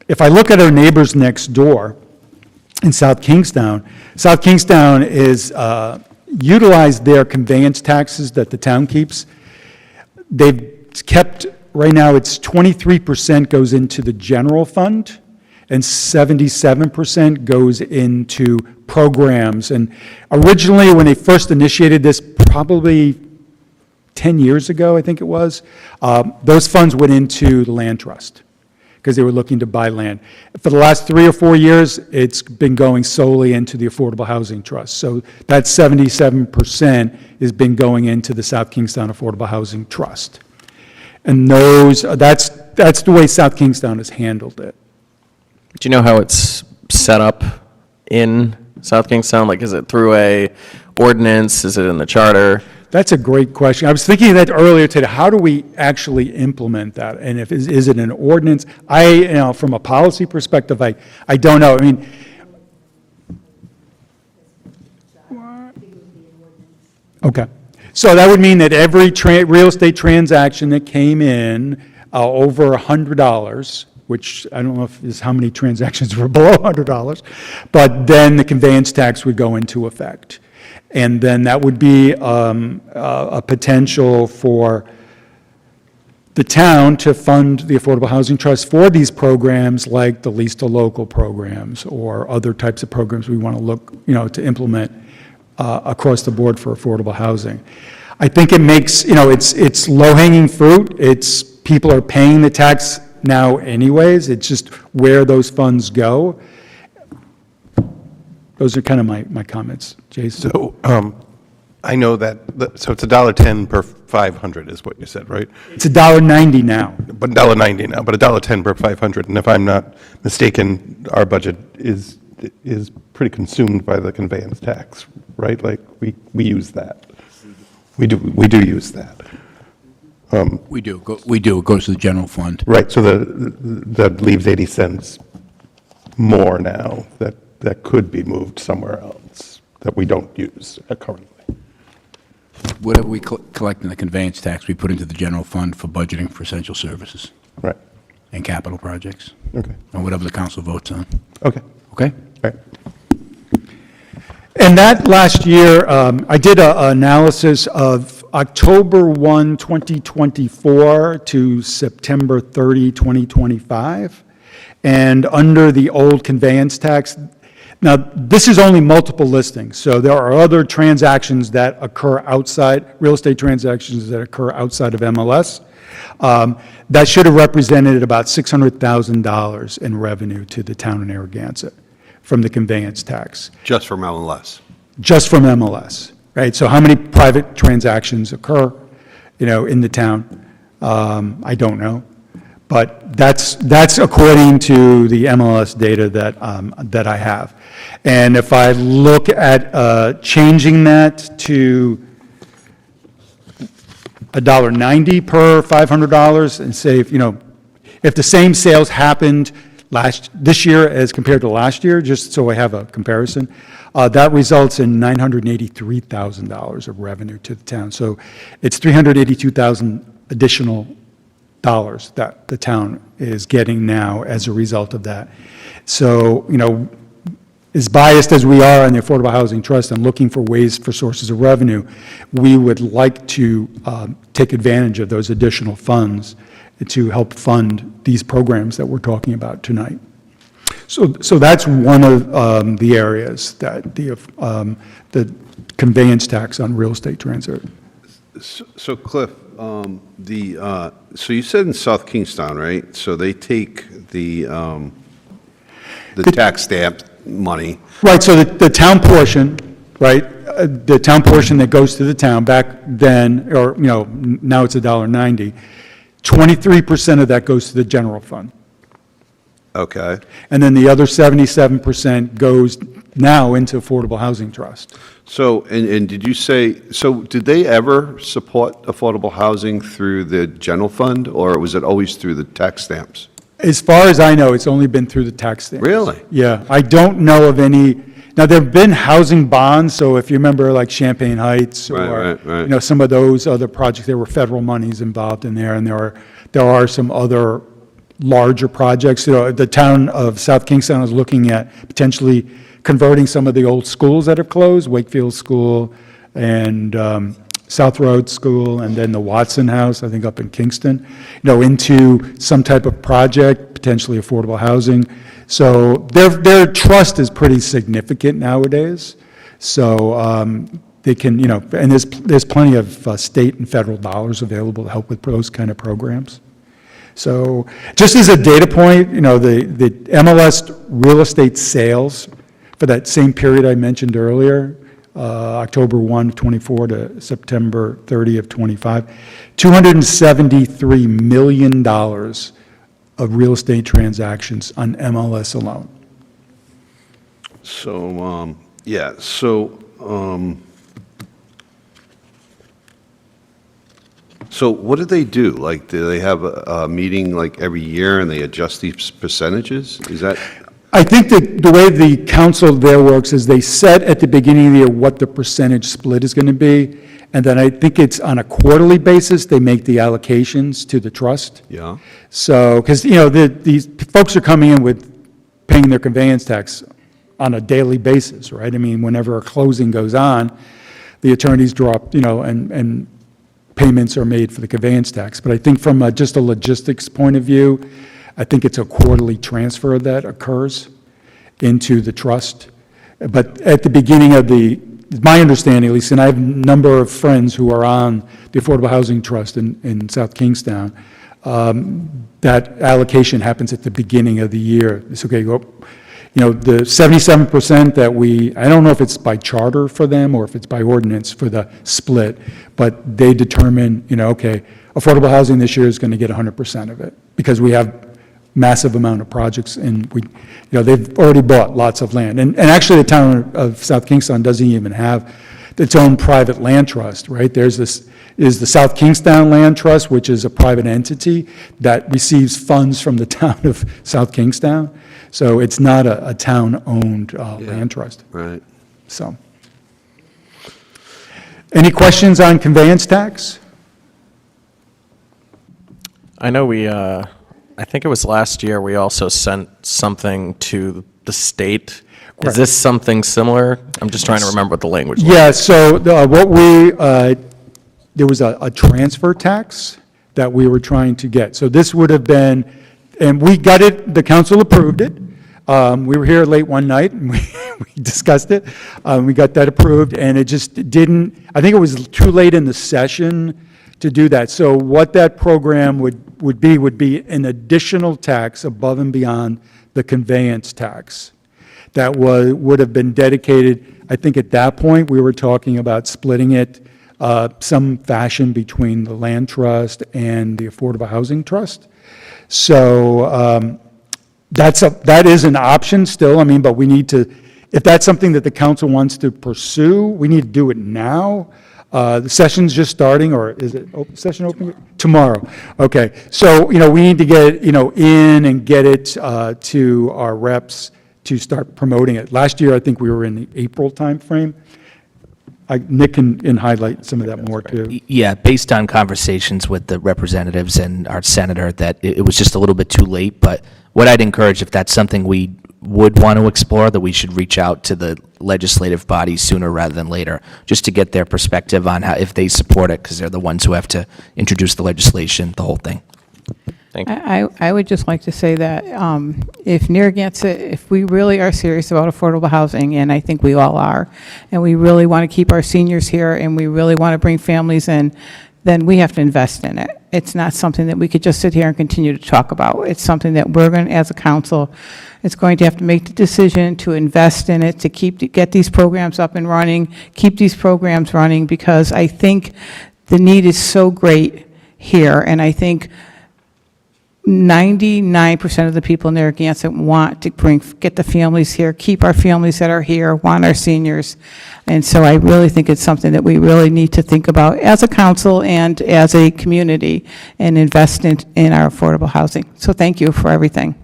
if I look at our neighbors next door in South Kingstown is utilized their conveyance taxes that the town keeps. They've kept, right now it's 23% goes into the general fund and 77% goes into programs. And originally, when they first initiated this, probably 10 years ago, I think it was, those funds went into the land trust because they were looking to buy land. For the last 3 or 4 years, it's been going solely into the Affordable Housing Trust. So that 77% has been going into the South Kingstown Affordable Housing Trust. And that's the way South Kingstown has handled it. Do you know how it's set up in South Kingstown? Like, is it through a ordinance? Is it in the charter? That's a great question. I was thinking of that earlier today. How do we actually implement that? And is it an ordinance? From a policy perspective, I don't know. I mean, okay. So that would mean that every real estate transaction that came in over $100, which I don't know if is how many transactions were below $100, but then the conveyance tax would go into effect. And then that would be a potential for the town to fund the Affordable Housing Trust for these programs like the lease to local programs or other types of programs we want to look, to implement across the board for affordable housing. I think it makes, it's low-hanging fruit. People are paying the tax now anyways. It's just where those funds go. Those are kind of my comments, Jason. So I know that, so it's $1.10 per 500 is what you said, right? It's $1.90 now. But $1.90 now, but $1.10 per 500. And if I'm not mistaken, our budget is pretty consumed by the conveyance tax, right? Like, we use that. We do use that. We do. It goes to the general fund. Right, so that leaves 80 cents more now that could be moved somewhere else that we don't use currently. Whatever we collect in the conveyance tax, we put into the general fund for budgeting for essential services Right, and capital projects, okay, and whatever the council votes on. okay, Okay? all right. And that last year, I did an analysis of October 1, 2024 to September 30, 2025. And under the old conveyance tax, now this is only multiple listings. So there are other transactions that occur outside, real estate transactions that occur outside of MLS. That should have represented about $600,000 in revenue to the town of Narragansett from the conveyance tax. Just from MLS. Just from MLS, right? So how many private transactions occur, in the town? I don't know. But that's according to the MLS data that I have. And if I look at changing that to $1.90 per $500 and say, if the same sales happened this year as compared to last year, just so I have a comparison, that results in $983,000 of revenue to the town. So it's $382,000 additional dollars that the town is getting now as a result of that. So, as biased as we are on the Affordable Housing Trust and looking for ways for sources of revenue, we would like to take advantage of those additional funds to help fund these programs that we're talking about tonight. So that's one of the areas that the conveyance tax on real estate transit. So Cliff, so you said in South Kingstown, right? So they take the tax stamp money. Right, so the town portion, right, the town portion that goes to the town back then, or, now it's $1.90, 23% of that goes to the general fund. Okay. And then the other 77% goes now into Affordable Housing Trust. So, and did you say, so did they ever support affordable housing through the general fund, or was it always through the tax stamps? As far as I know, it's only been through the tax stamps. Really? Yeah, I don't know of any. Now, there have been housing bonds, so if you remember like Champaign Heights or, Right. some of those other projects, there were federal monies involved in there, and there are some other larger projects. The town of South Kingstown is looking at potentially converting some of the old schools that have closed, Wakefield School and South Road School, and then the Watson House, I think up in Kingston, into some type of project, potentially affordable housing. So their trust is pretty significant nowadays. So they can, and there's plenty of state and federal dollars available to help with those kind of programs. So just as a data point, the MLS real estate sales for that same period I mentioned earlier, October 1 of '24 to September 30 of '25, $273 million of real estate transactions on MLS alone. So, yeah, so what do they do? Like, do they have a meeting like every year and they adjust these percentages? Is that? I think that the way the council there works is they set at the beginning of the year what the percentage split is going to be, and then I think it's on a quarterly basis, they make the allocations to the trust. Yeah. So, because, these folks are coming in with paying their conveyance tax on a daily basis, right? I mean, whenever a closing goes on, the attorneys drop, and payments are made for the conveyance tax. But I think from just a logistics point of view, I think it's a quarterly transfer that occurs into the trust. But at the beginning of my understanding at least, and I have a number of friends who are on the Affordable Housing Trust in South Kingstown, that allocation happens at the beginning of the year. It's okay, the 77% that I don't know if it's by charter for them or if it's by ordinance for the split, but they determine, okay, affordable housing this year is going to get 100% of it because we have massive amount of projects and they've already bought lots of land. And actually the town of South Kingstown doesn't even have its own private land trust, right? There's the South Kingstown Land Trust, which is a private entity that receives funds from the town of South Kingstown. So it's not a town-owned land trust. Right. So, any questions on conveyance tax? I know I think it was last year, we also sent something to the state. Is this something similar? I'm just trying to remember what the language was. Yeah, so there was a transfer tax that we were trying to get. So this would have been, and we got it, the council approved it. We were here late one night and we discussed it. We got that approved and it just didn't, I think it was too late in the session to do that. So what that program would be an additional tax above and beyond the conveyance tax that would have been dedicated. I think at that point, we were talking about splitting it some fashion between the land trust and the Affordable Housing Trust. So that is an option still, but we need to, if that's something that the council wants to pursue, we need to do it now. The session's just starting, or is it session open? Tomorrow. Okay. So, we need to get it, in and get it to our reps to start promoting it. Last year, I think we were in the April timeframe. Nick can highlight some of that more, too. Yeah, based on conversations with the representatives and our senator, that it was just a little bit too late. But what I'd encourage, if that's something we would want to explore, that we should reach out to the legislative bodies sooner rather than later, just to get their perspective on how, if they support it, because they're the ones who have to introduce the legislation, the whole thing. Thank you. I would just like to say that if Narragansett, if we really are serious about affordable housing, and I think we all are, and we really want to keep our seniors here, and we really want to bring families in, then we have to invest in it. It's not something that we could just sit here and continue to talk about. It's something that we're going to, as a council, it's going to have to make the decision to invest in it, to get these programs up and running, keep these programs running, because I think the need is so great here, and I think 99% of the people in Narragansett want to get the families here, keep our families that are here, want our seniors. And so I really think it's something that we really need to think about as a council and as a community and invest in our affordable housing. So thank you for everything.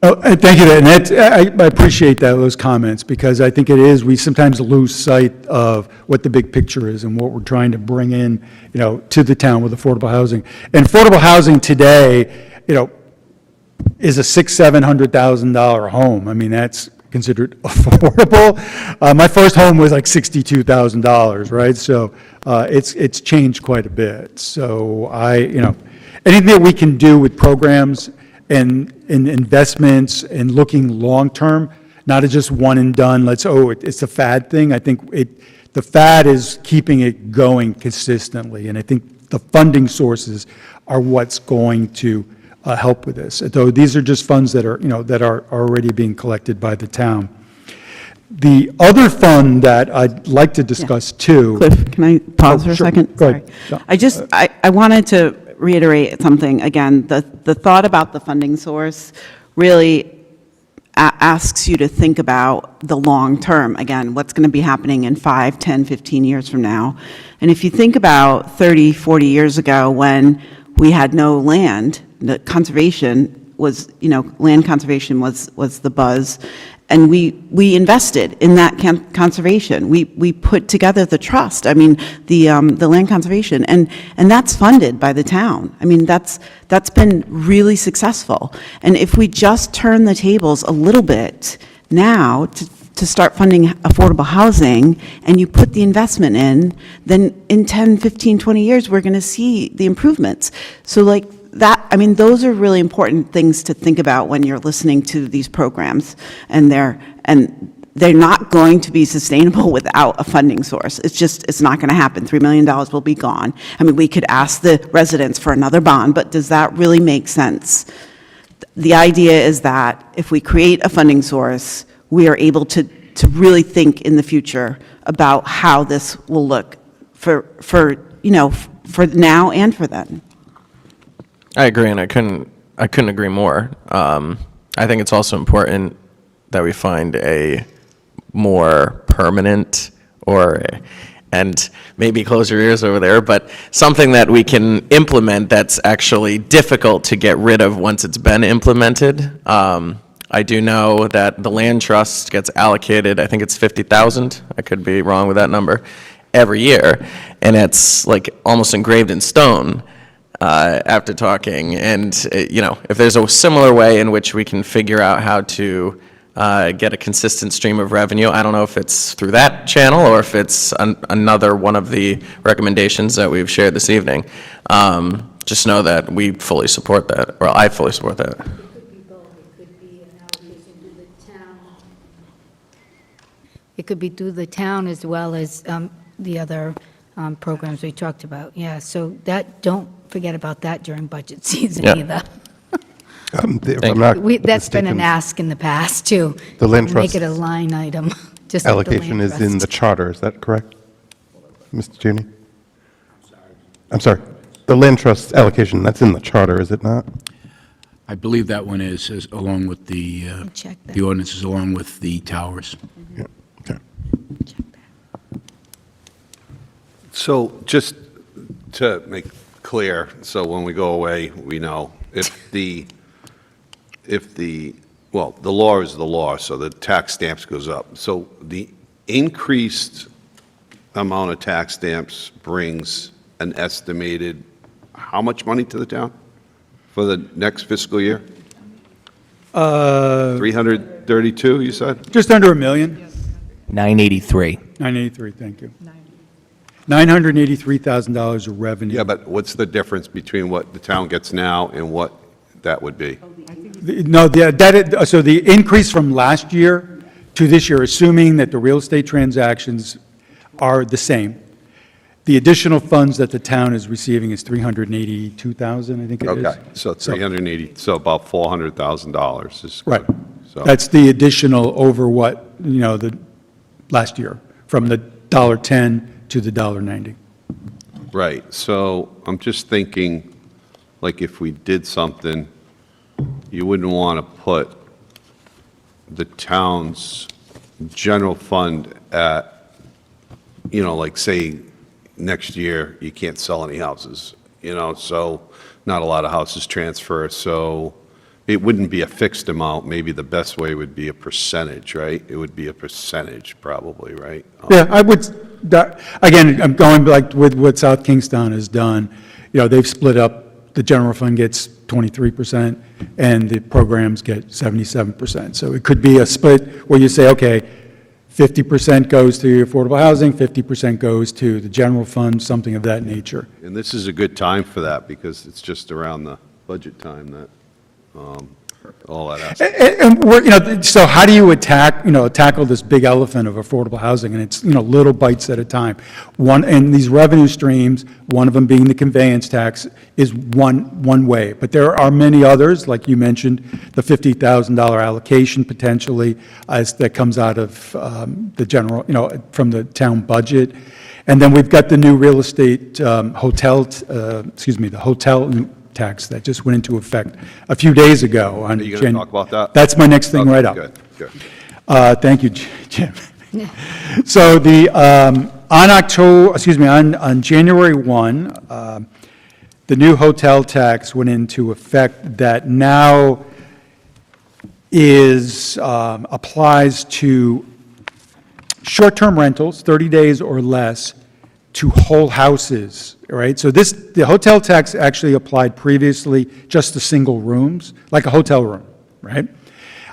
Oh, thank you, and I appreciate those comments, because I think it is, we sometimes lose sight of what the big picture is and what we're trying to bring in, to the town with affordable housing. And affordable housing today, is a $600,000-$700,000 home. That's considered affordable. My first home was like $62,000, right? So it's changed quite a bit. So anything that we can do with programs and investments and looking long-term, not as just one and done, it's a fad thing. I think the fad is keeping it going consistently, and I think the funding sources are what's going to help with this. Though these are just funds that are, that are already being collected by the town. The other fund that I'd like to discuss too. Cliff, can I pause for a sure. second? Go ahead. Sorry. I wanted to reiterate something. Again, the thought about the funding source really asks you to think about the long term. Again, what's going to be happening in 5, 10, 15 years from now. And if you think about 30, 40 years ago when we had no land, the conservation was, land conservation was the buzz. And we invested in that conservation. We put together the trust. I mean, the land conservation, and that's funded by the town. I mean, that's been really successful. And if we just turn the tables a little bit now to start funding affordable housing, and you put the investment in, then in 10, 15, 20 years, we're going to see the improvements. So like, that, I mean, those are really important things to think about when you're listening to these programs, and they're not going to be sustainable without a funding source. It's not going to happen. $3 million will be gone. I mean, we could ask the residents for another bond, but does that really make sense? The idea is that if we create a funding source, we are able to really think in the future about how this will look for now and for then. I agree, and I couldn't agree more. I think it's also important that we find a more permanent and maybe close your ears over there, but something that we can implement that's actually difficult to get rid of once it's been implemented. I do know that the land trust gets allocated, I think it's 50,000, I could be wrong with that number, every year, and it's like almost engraved in stone. After talking, and if there's a similar way in which we can figure out how to get a consistent stream of revenue, I don't know if it's through that channel or if it's another one of the recommendations that we've shared this evening. Just know that we fully support that, or I fully support that. It could be both. It could be an allocation to the town. It could be through the town as well as the other programs we talked about. Yeah, so don't forget about that during budget season Yeah. either. If I'm not That's been an mistaken, ask in the past, too. The land Make it trust a line item, just like the allocation land is in trust. the charter, is that correct? Mr. Cheney? I'm sorry. The land trust allocation, that's in the charter, is it not? I believe that one is along with the Check that. the ordinances, along with the towers. Yeah, okay. So just to make clear, so when we go away, we know, the law is the law, so the tax stamps goes up. So the increased amount of tax stamps brings an estimated, how much money to the town for the next fiscal year? 332, you said? Just under $1 million. 983. 983, thank you. $983,000 of revenue. Yeah, but what's the difference between what the town gets now and what that would be? No, so the increase from last year to this year, assuming that the real estate transactions are the same, the additional funds that the town is receiving is $382,000, I think it is. Okay, so 380, so about $400,000 is. Right. So, That's the additional over what, the last year, from the $1.10 to the $1.90. right, so I'm just thinking, like if we did something, you wouldn't want to put the town's general fund at, like say, next year, you can't sell any houses, so not a lot of houses transfer, so it wouldn't be a fixed amount. Maybe the best way would be a percentage, right? It would be a percentage probably, right? Yeah, I would, again, I'm going like with what South Kingstown has done. They've split up, the general fund gets 23%, and the programs get 77%. So it could be a split where you say, okay, 50% goes to affordable housing, 50% goes to the general fund, something of that nature. And this is a good time for that because it's just around the budget time that, all that aspect. And we're, so how do you tackle this big elephant of affordable housing? And it's, little bites at a time. And these revenue streams, one of them being the conveyance tax, is one way. But there are many others, like you mentioned, the $50,000 allocation potentially that comes out of the general, from the town budget. And then we've got the new real estate the hotel tax that just went into effect a few days ago. Are you going to talk about that? That's my next thing Okay, right up. Good. Thank you, Jim. So on January 1, the new hotel tax went into effect that now applies to short-term rentals, 30 days or less, to whole houses, right? So the hotel tax actually applied previously just to single rooms, like a hotel room, right?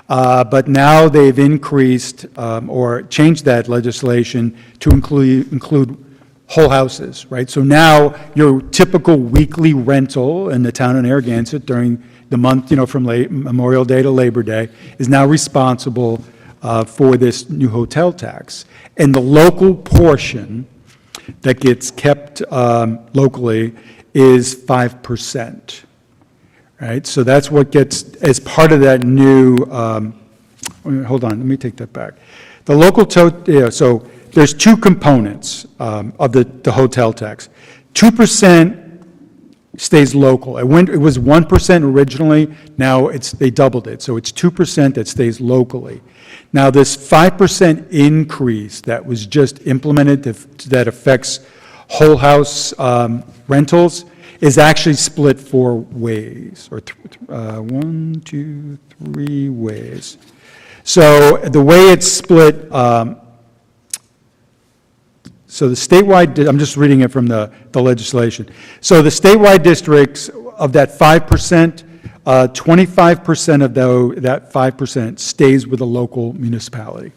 But now they've increased or changed that legislation to include whole houses, right? So now your typical weekly rental in the town of Narragansett during the month, from Memorial Day to Labor Day, is now responsible for this new hotel tax. And the local portion that gets kept locally is 5%, right? So that's what gets, as part of that new, hold on, let me take that back. The local, so there's two components of the hotel tax. 2% stays local. It was 1% originally, now they doubled it, so it's 2% that stays locally. Now, this 5% increase that was just implemented that affects whole house rentals is actually split 4 ways, or 1, 2, 3 ways. So the way it's split, so the statewide, I'm just reading it from the legislation. So the statewide districts of that 5%, 25% of that 5% stays with the local municipality,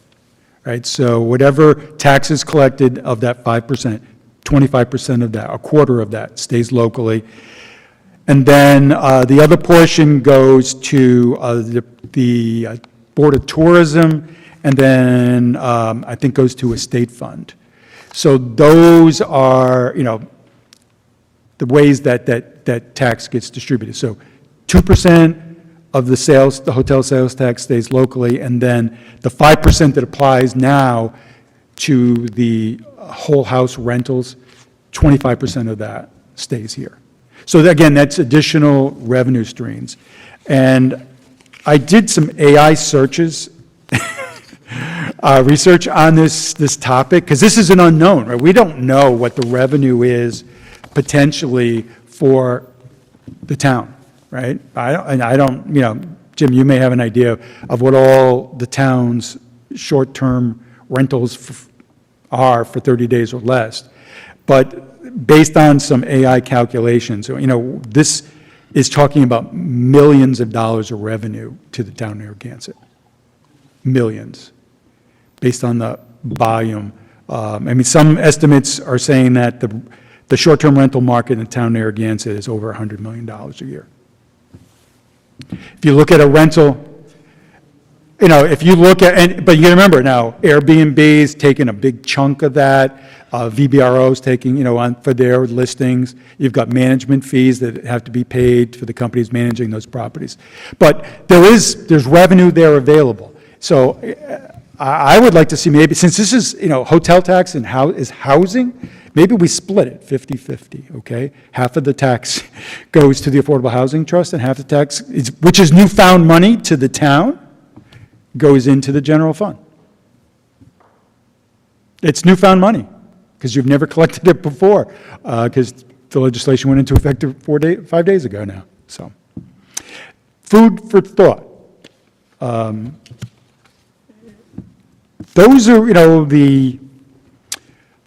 right? So whatever taxes collected of that 5%, 25% of that, a quarter of that stays locally. And then the other portion goes to the Board of Tourism, and then I think goes to a state fund. So those are, the ways that tax gets distributed. So 2% of the hotel sales tax stays locally, and then the 5% that applies now to the whole house rentals, 25% of that stays here. So again, that's additional revenue streams. And I did some AI searches, research on this topic, because this is an unknown, right? We don't know what the revenue is potentially for the town, right? I don't, Jim, you may have an idea of what all the town's short-term rentals are for 30 days or less. But based on some AI calculations, this is talking about millions of dollars of revenue to the town of Narragansett. Millions, based on the volume. Some estimates are saying that the short-term rental market in the town of Narragansett is over $100 million a year. If you look at a rental, if you look at, but you got to remember now, Airbnb is taking a big chunk of that. VBRO is taking, for their listings. You've got management fees that have to be paid for the companies managing those properties. But there's revenue there available. So I would like to see maybe, since this is, hotel tax and is housing, maybe we split it 50-50, okay? Half of the tax goes to the Affordable Housing Trust, and half the tax, which is newfound money to the town, goes into the general fund. It's newfound money, because you've never collected it before, because the legislation went into effect 5 days ago now. So, food for thought. Those are, the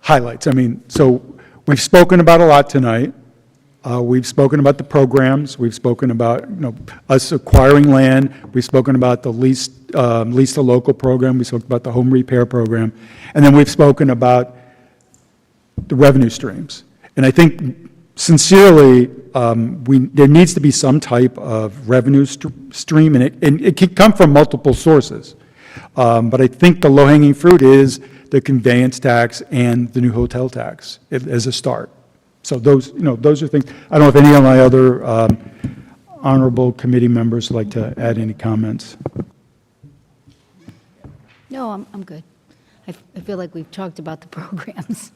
highlights. So we've spoken about a lot tonight. We've spoken about the programs. We've spoken about, us acquiring land. We've spoken about the lease to local program. We spoke about the home repair program. And then we've spoken about the revenue streams. And I think, sincerely, there needs to be some type of revenue stream, and it can come from multiple sources. But I think the low-hanging fruit is the conveyance tax and the new hotel tax as a start. So those are things. I don't know if any of my other honorable committee members would like to add any comments. No, I'm good. I feel like we've talked about the programs.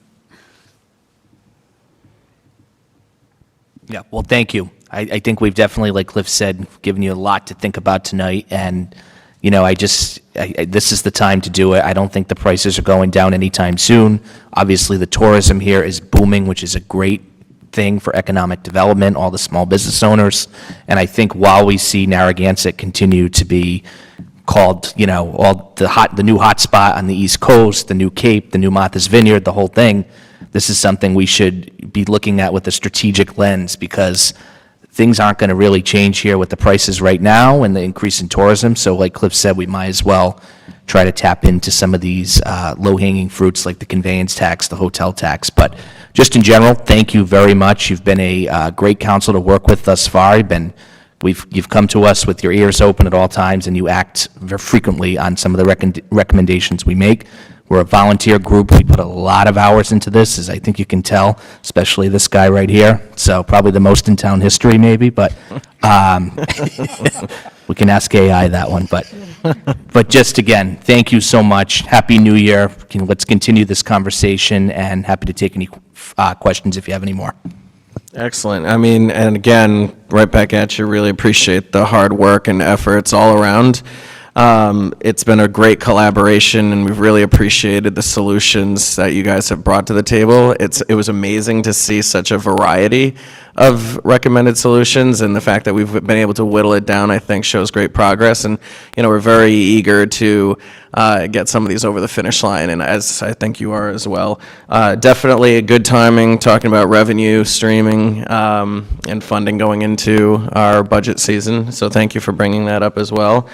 Yeah, well, thank you. I think we've definitely, like Cliff said, given you a lot to think about tonight, and, this is the time to do it. I don't think the prices are going down anytime soon. Obviously, the tourism here is booming, which is a great thing for economic development, all the small business owners, and I think while we see Narragansett continue to be called, all the new hotspot on the East Coast, the new Cape, the new Martha's Vineyard, the whole thing, this is something we should be looking at with a strategic lens, because things aren't going to really change here with the prices right now and the increase in tourism. So like Cliff said, we might as well try to tap into some of these low-hanging fruits like the conveyance tax, the hotel tax. But just in general, thank you very much. You've been a great council to work with thus far. You've come to us with your ears open at all times, and you act very frequently on some of the recommendations we make. We're a volunteer group. We put a lot of hours into this, as I think you can tell, especially this guy right here. So probably the most in town history, maybe, but we can ask AI that one. But just again, thank you so much. Happy New Year. Let's continue this conversation, and happy to take any questions if you have any more. Excellent. And again, right back at you, really appreciate the hard work and efforts all around. It's been a great collaboration, and we've really appreciated the solutions that you guys have brought to the table. It was amazing to see such a variety of recommended solutions, and the fact that we've been able to whittle it down, I think, shows great progress. And, we're very eager to get some of these over the finish line, and as I think you are as well. Definitely a good timing, talking about revenue streaming and funding going into our budget season, so thank you for bringing that up as well.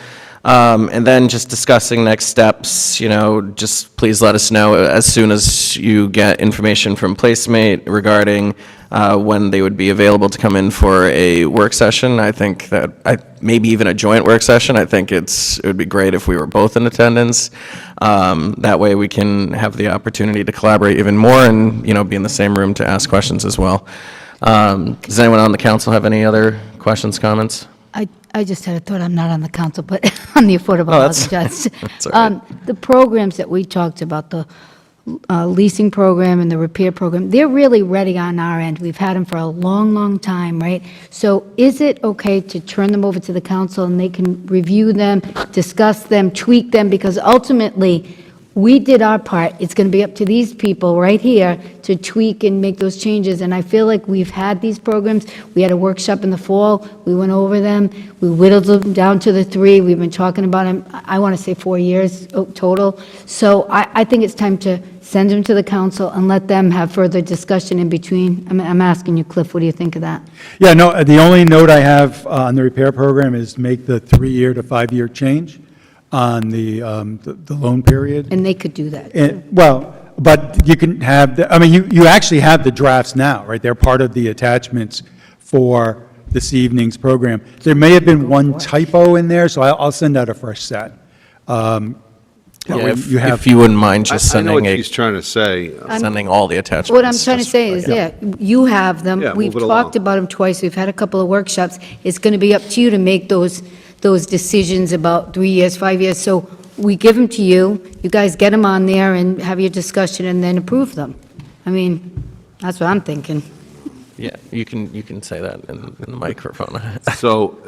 And then just discussing next steps, just please let us know as soon as you get information from Placemate regarding when they would be available to come in for a work session. I think that maybe even a joint work session. I think it would be great if we were both in attendance. That way we can have the opportunity to collaborate even more and, be in the same room to ask questions as well. Does anyone on the council have any other questions, comments? I just had a thought, I'm not on the council, but on the Affordable Housing Trust. That's all right. The programs that we talked about, the leasing program and the repair program, they're really ready on our end. We've had them for a long, long time, right? So is it okay to turn them over to the council and they can review them, discuss them, tweak them? Because ultimately, we did our part. It's going to be up to these people right here to tweak and make those changes. And I feel like we've had these programs. We had a workshop in the fall. We went over them. We whittled them down to the 3. We've been talking about them, I want to say 4 years total. So I think it's time to send them to the council and let them have further discussion in between. I'm asking you, Cliff, what do you think of that? Yeah, no, the only note I have on the repair program is make the 3-year to 5-year change on the loan period. And they could do that. Well, but you can have, you actually have the drafts now, right? They're part of the attachments for this evening's program. There may have been one typo in there, so I'll send out a fresh set. If you wouldn't mind just I know sending what he's trying to say. sending all the attachments. What I'm trying to say is, you have them. Yeah, We've move it talked along. about them twice. We've had a couple of workshops. It's going to be up to you to make those decisions about 3 years, 5 years. So we give them to you. You guys get them on there and have your discussion and then approve them. That's what I'm thinking. Yeah, you can say that in the microphone. So,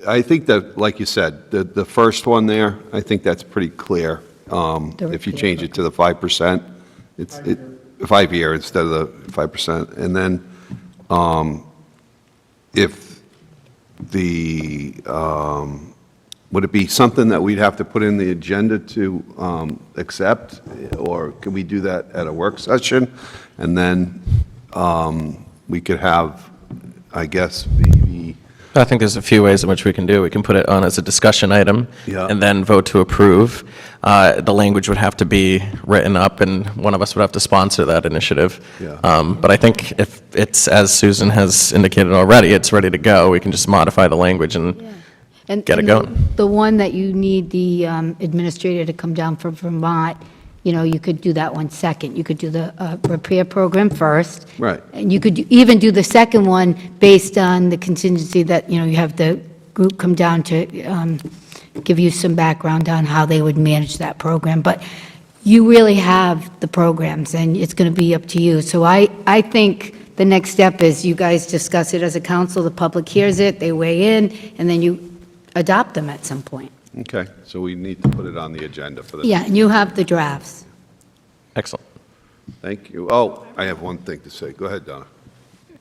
I think that, like you said, the first one there, I think that's pretty clear. If you change it to the 5%, it's 5-year instead of the 5%. And then if would it be something that we'd have to put in the agenda to accept? Or can we do that at a work session? And then we could have, I guess, maybe I think there's a few ways in which we can do. We can put it on as a discussion item Yeah. and then vote to approve. The language would have to be written up, and one of us would have to sponsor that initiative. Yeah. But I think if it's, as Susan has indicated already, it's ready to go, we can just modify the language and And get it and going. the one that you need the administrator to come down from Vermont, you could do that one second. You could do the repair program first. Right. And you could even do the second one based on the contingency that, you have the group come down to give you some background on how they would manage that program. But you really have the programs, and it's going to be up to you. So I think the next step is you guys discuss it as a council, the public hears it, they weigh in, and then you adopt them at some point. Okay, so we need to put it on the agenda for this. Yeah, and you have the drafts. Excellent. Thank you. Oh, I have one thing to say. Go ahead, Donna.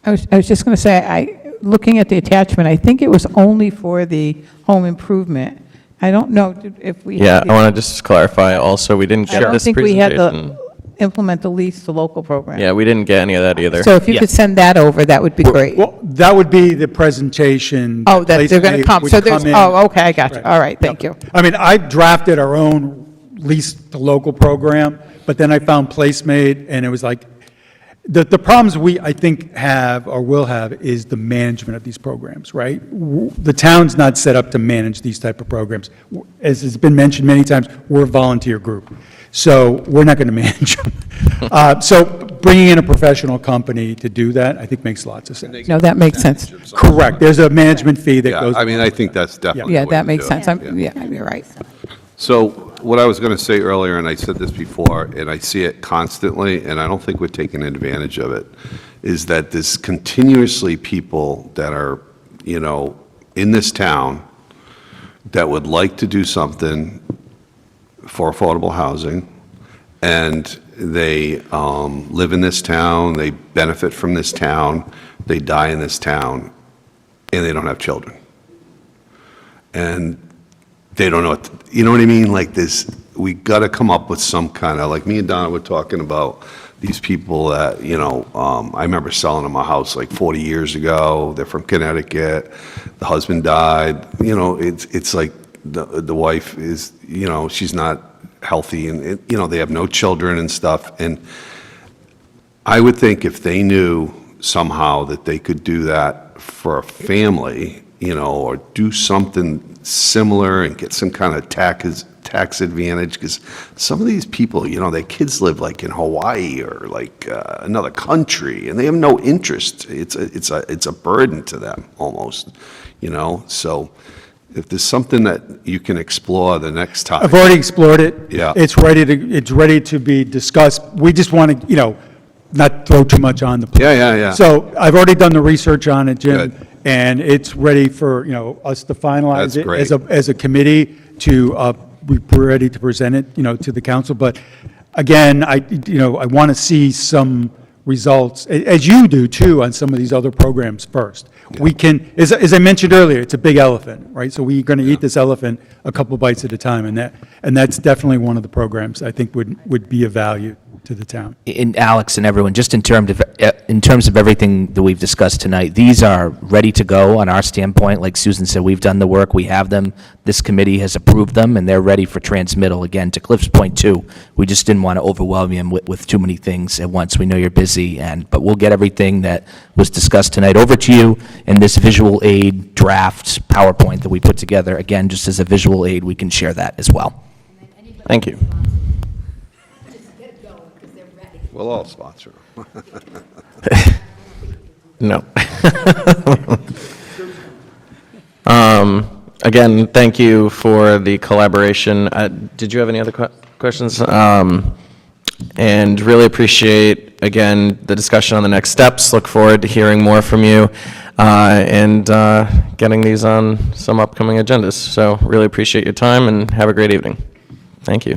I was just going to say, looking at the attachment, I think it was only for the home improvement. I don't know if we. Yeah, I want to just clarify also, we didn't I get don't this think we had presentation. the implement the lease to local program. Yeah, we didn't get any of that either. So if you Yeah. could send that over, that would be great. Well, that would be the presentation. Oh, that they're going to They come. would So there's, in. oh, okay, I got you. Right. All right, thank you. I mean, I drafted our own lease to local program, but then I found PlaceMate, and it was like, the problems we, I think, have or will have is the management of these programs, right? The town's not set up to manage these type of programs. As has been mentioned many times, we're a volunteer group, so we're not going to manage them. So bringing in a professional company to do that, I think makes lots of sense. No, that makes sense. Correct, there's a management fee that Yeah, goes. I mean, I think that's definitely. Yeah, the way that to makes do it. sense. Yeah, you're right. So what I was going to say earlier, and I said this before, and I see it constantly, and I don't think we're taking advantage of it, is that there's continuously people that are, in this town that would like to do something for affordable housing, and they live in this town, they benefit from this town, they die in this town, and they don't have children. And they don't know you know what I mean? Like this, we got to come up with some kind of, like me and Donna were talking about these people that, I remember selling them a house like 40 years ago. They're from Connecticut. The husband died. It's like the wife is, she's not healthy, and, they have no children and stuff. And I would think if they knew somehow that they could do that for a family, or do something similar and get some kind of tax advantage, because some of these people, their kids live like in Hawaii or like another country, and they have no interest. It's a burden to them almost, So if there's something that you can explore the next time. I've already explored it. Yeah. It's ready to be discussed. We just want to, not throw too much on the plate. Yeah. So I've already done the research on it, Jim, Good. and it's ready for, us to finalize That's it great. as a committee to, we're ready to present it, to the council. But again, I want to see some results, as you do too, on some of these other programs first. We can, as I mentioned earlier, it's a big elephant, right? So we're going to eat this elephant a couple bites at a time, and that's definitely one of the programs I think would be of value to the town. And Alex and everyone, just in terms of everything that we've discussed tonight, these are ready to go on our standpoint. Like Susan said, we've done the work, we have them, this committee has approved them, and they're ready for transmittal. Again, to Cliff's point too, we just didn't want to overwhelm you with too many things at once. We know you're busy, but we'll get everything that was discussed tonight over to you, and this visual aid draft PowerPoint that we put together, again, just as a visual aid, we can share that as well. Thank you. We'll all sponsor them. No. Again, thank you for the collaboration. Did you have any other questions? And really appreciate, again, the discussion on the next steps. Look forward to hearing more from you and getting these on some upcoming agendas. So really appreciate your time, and have a great evening. Thank you.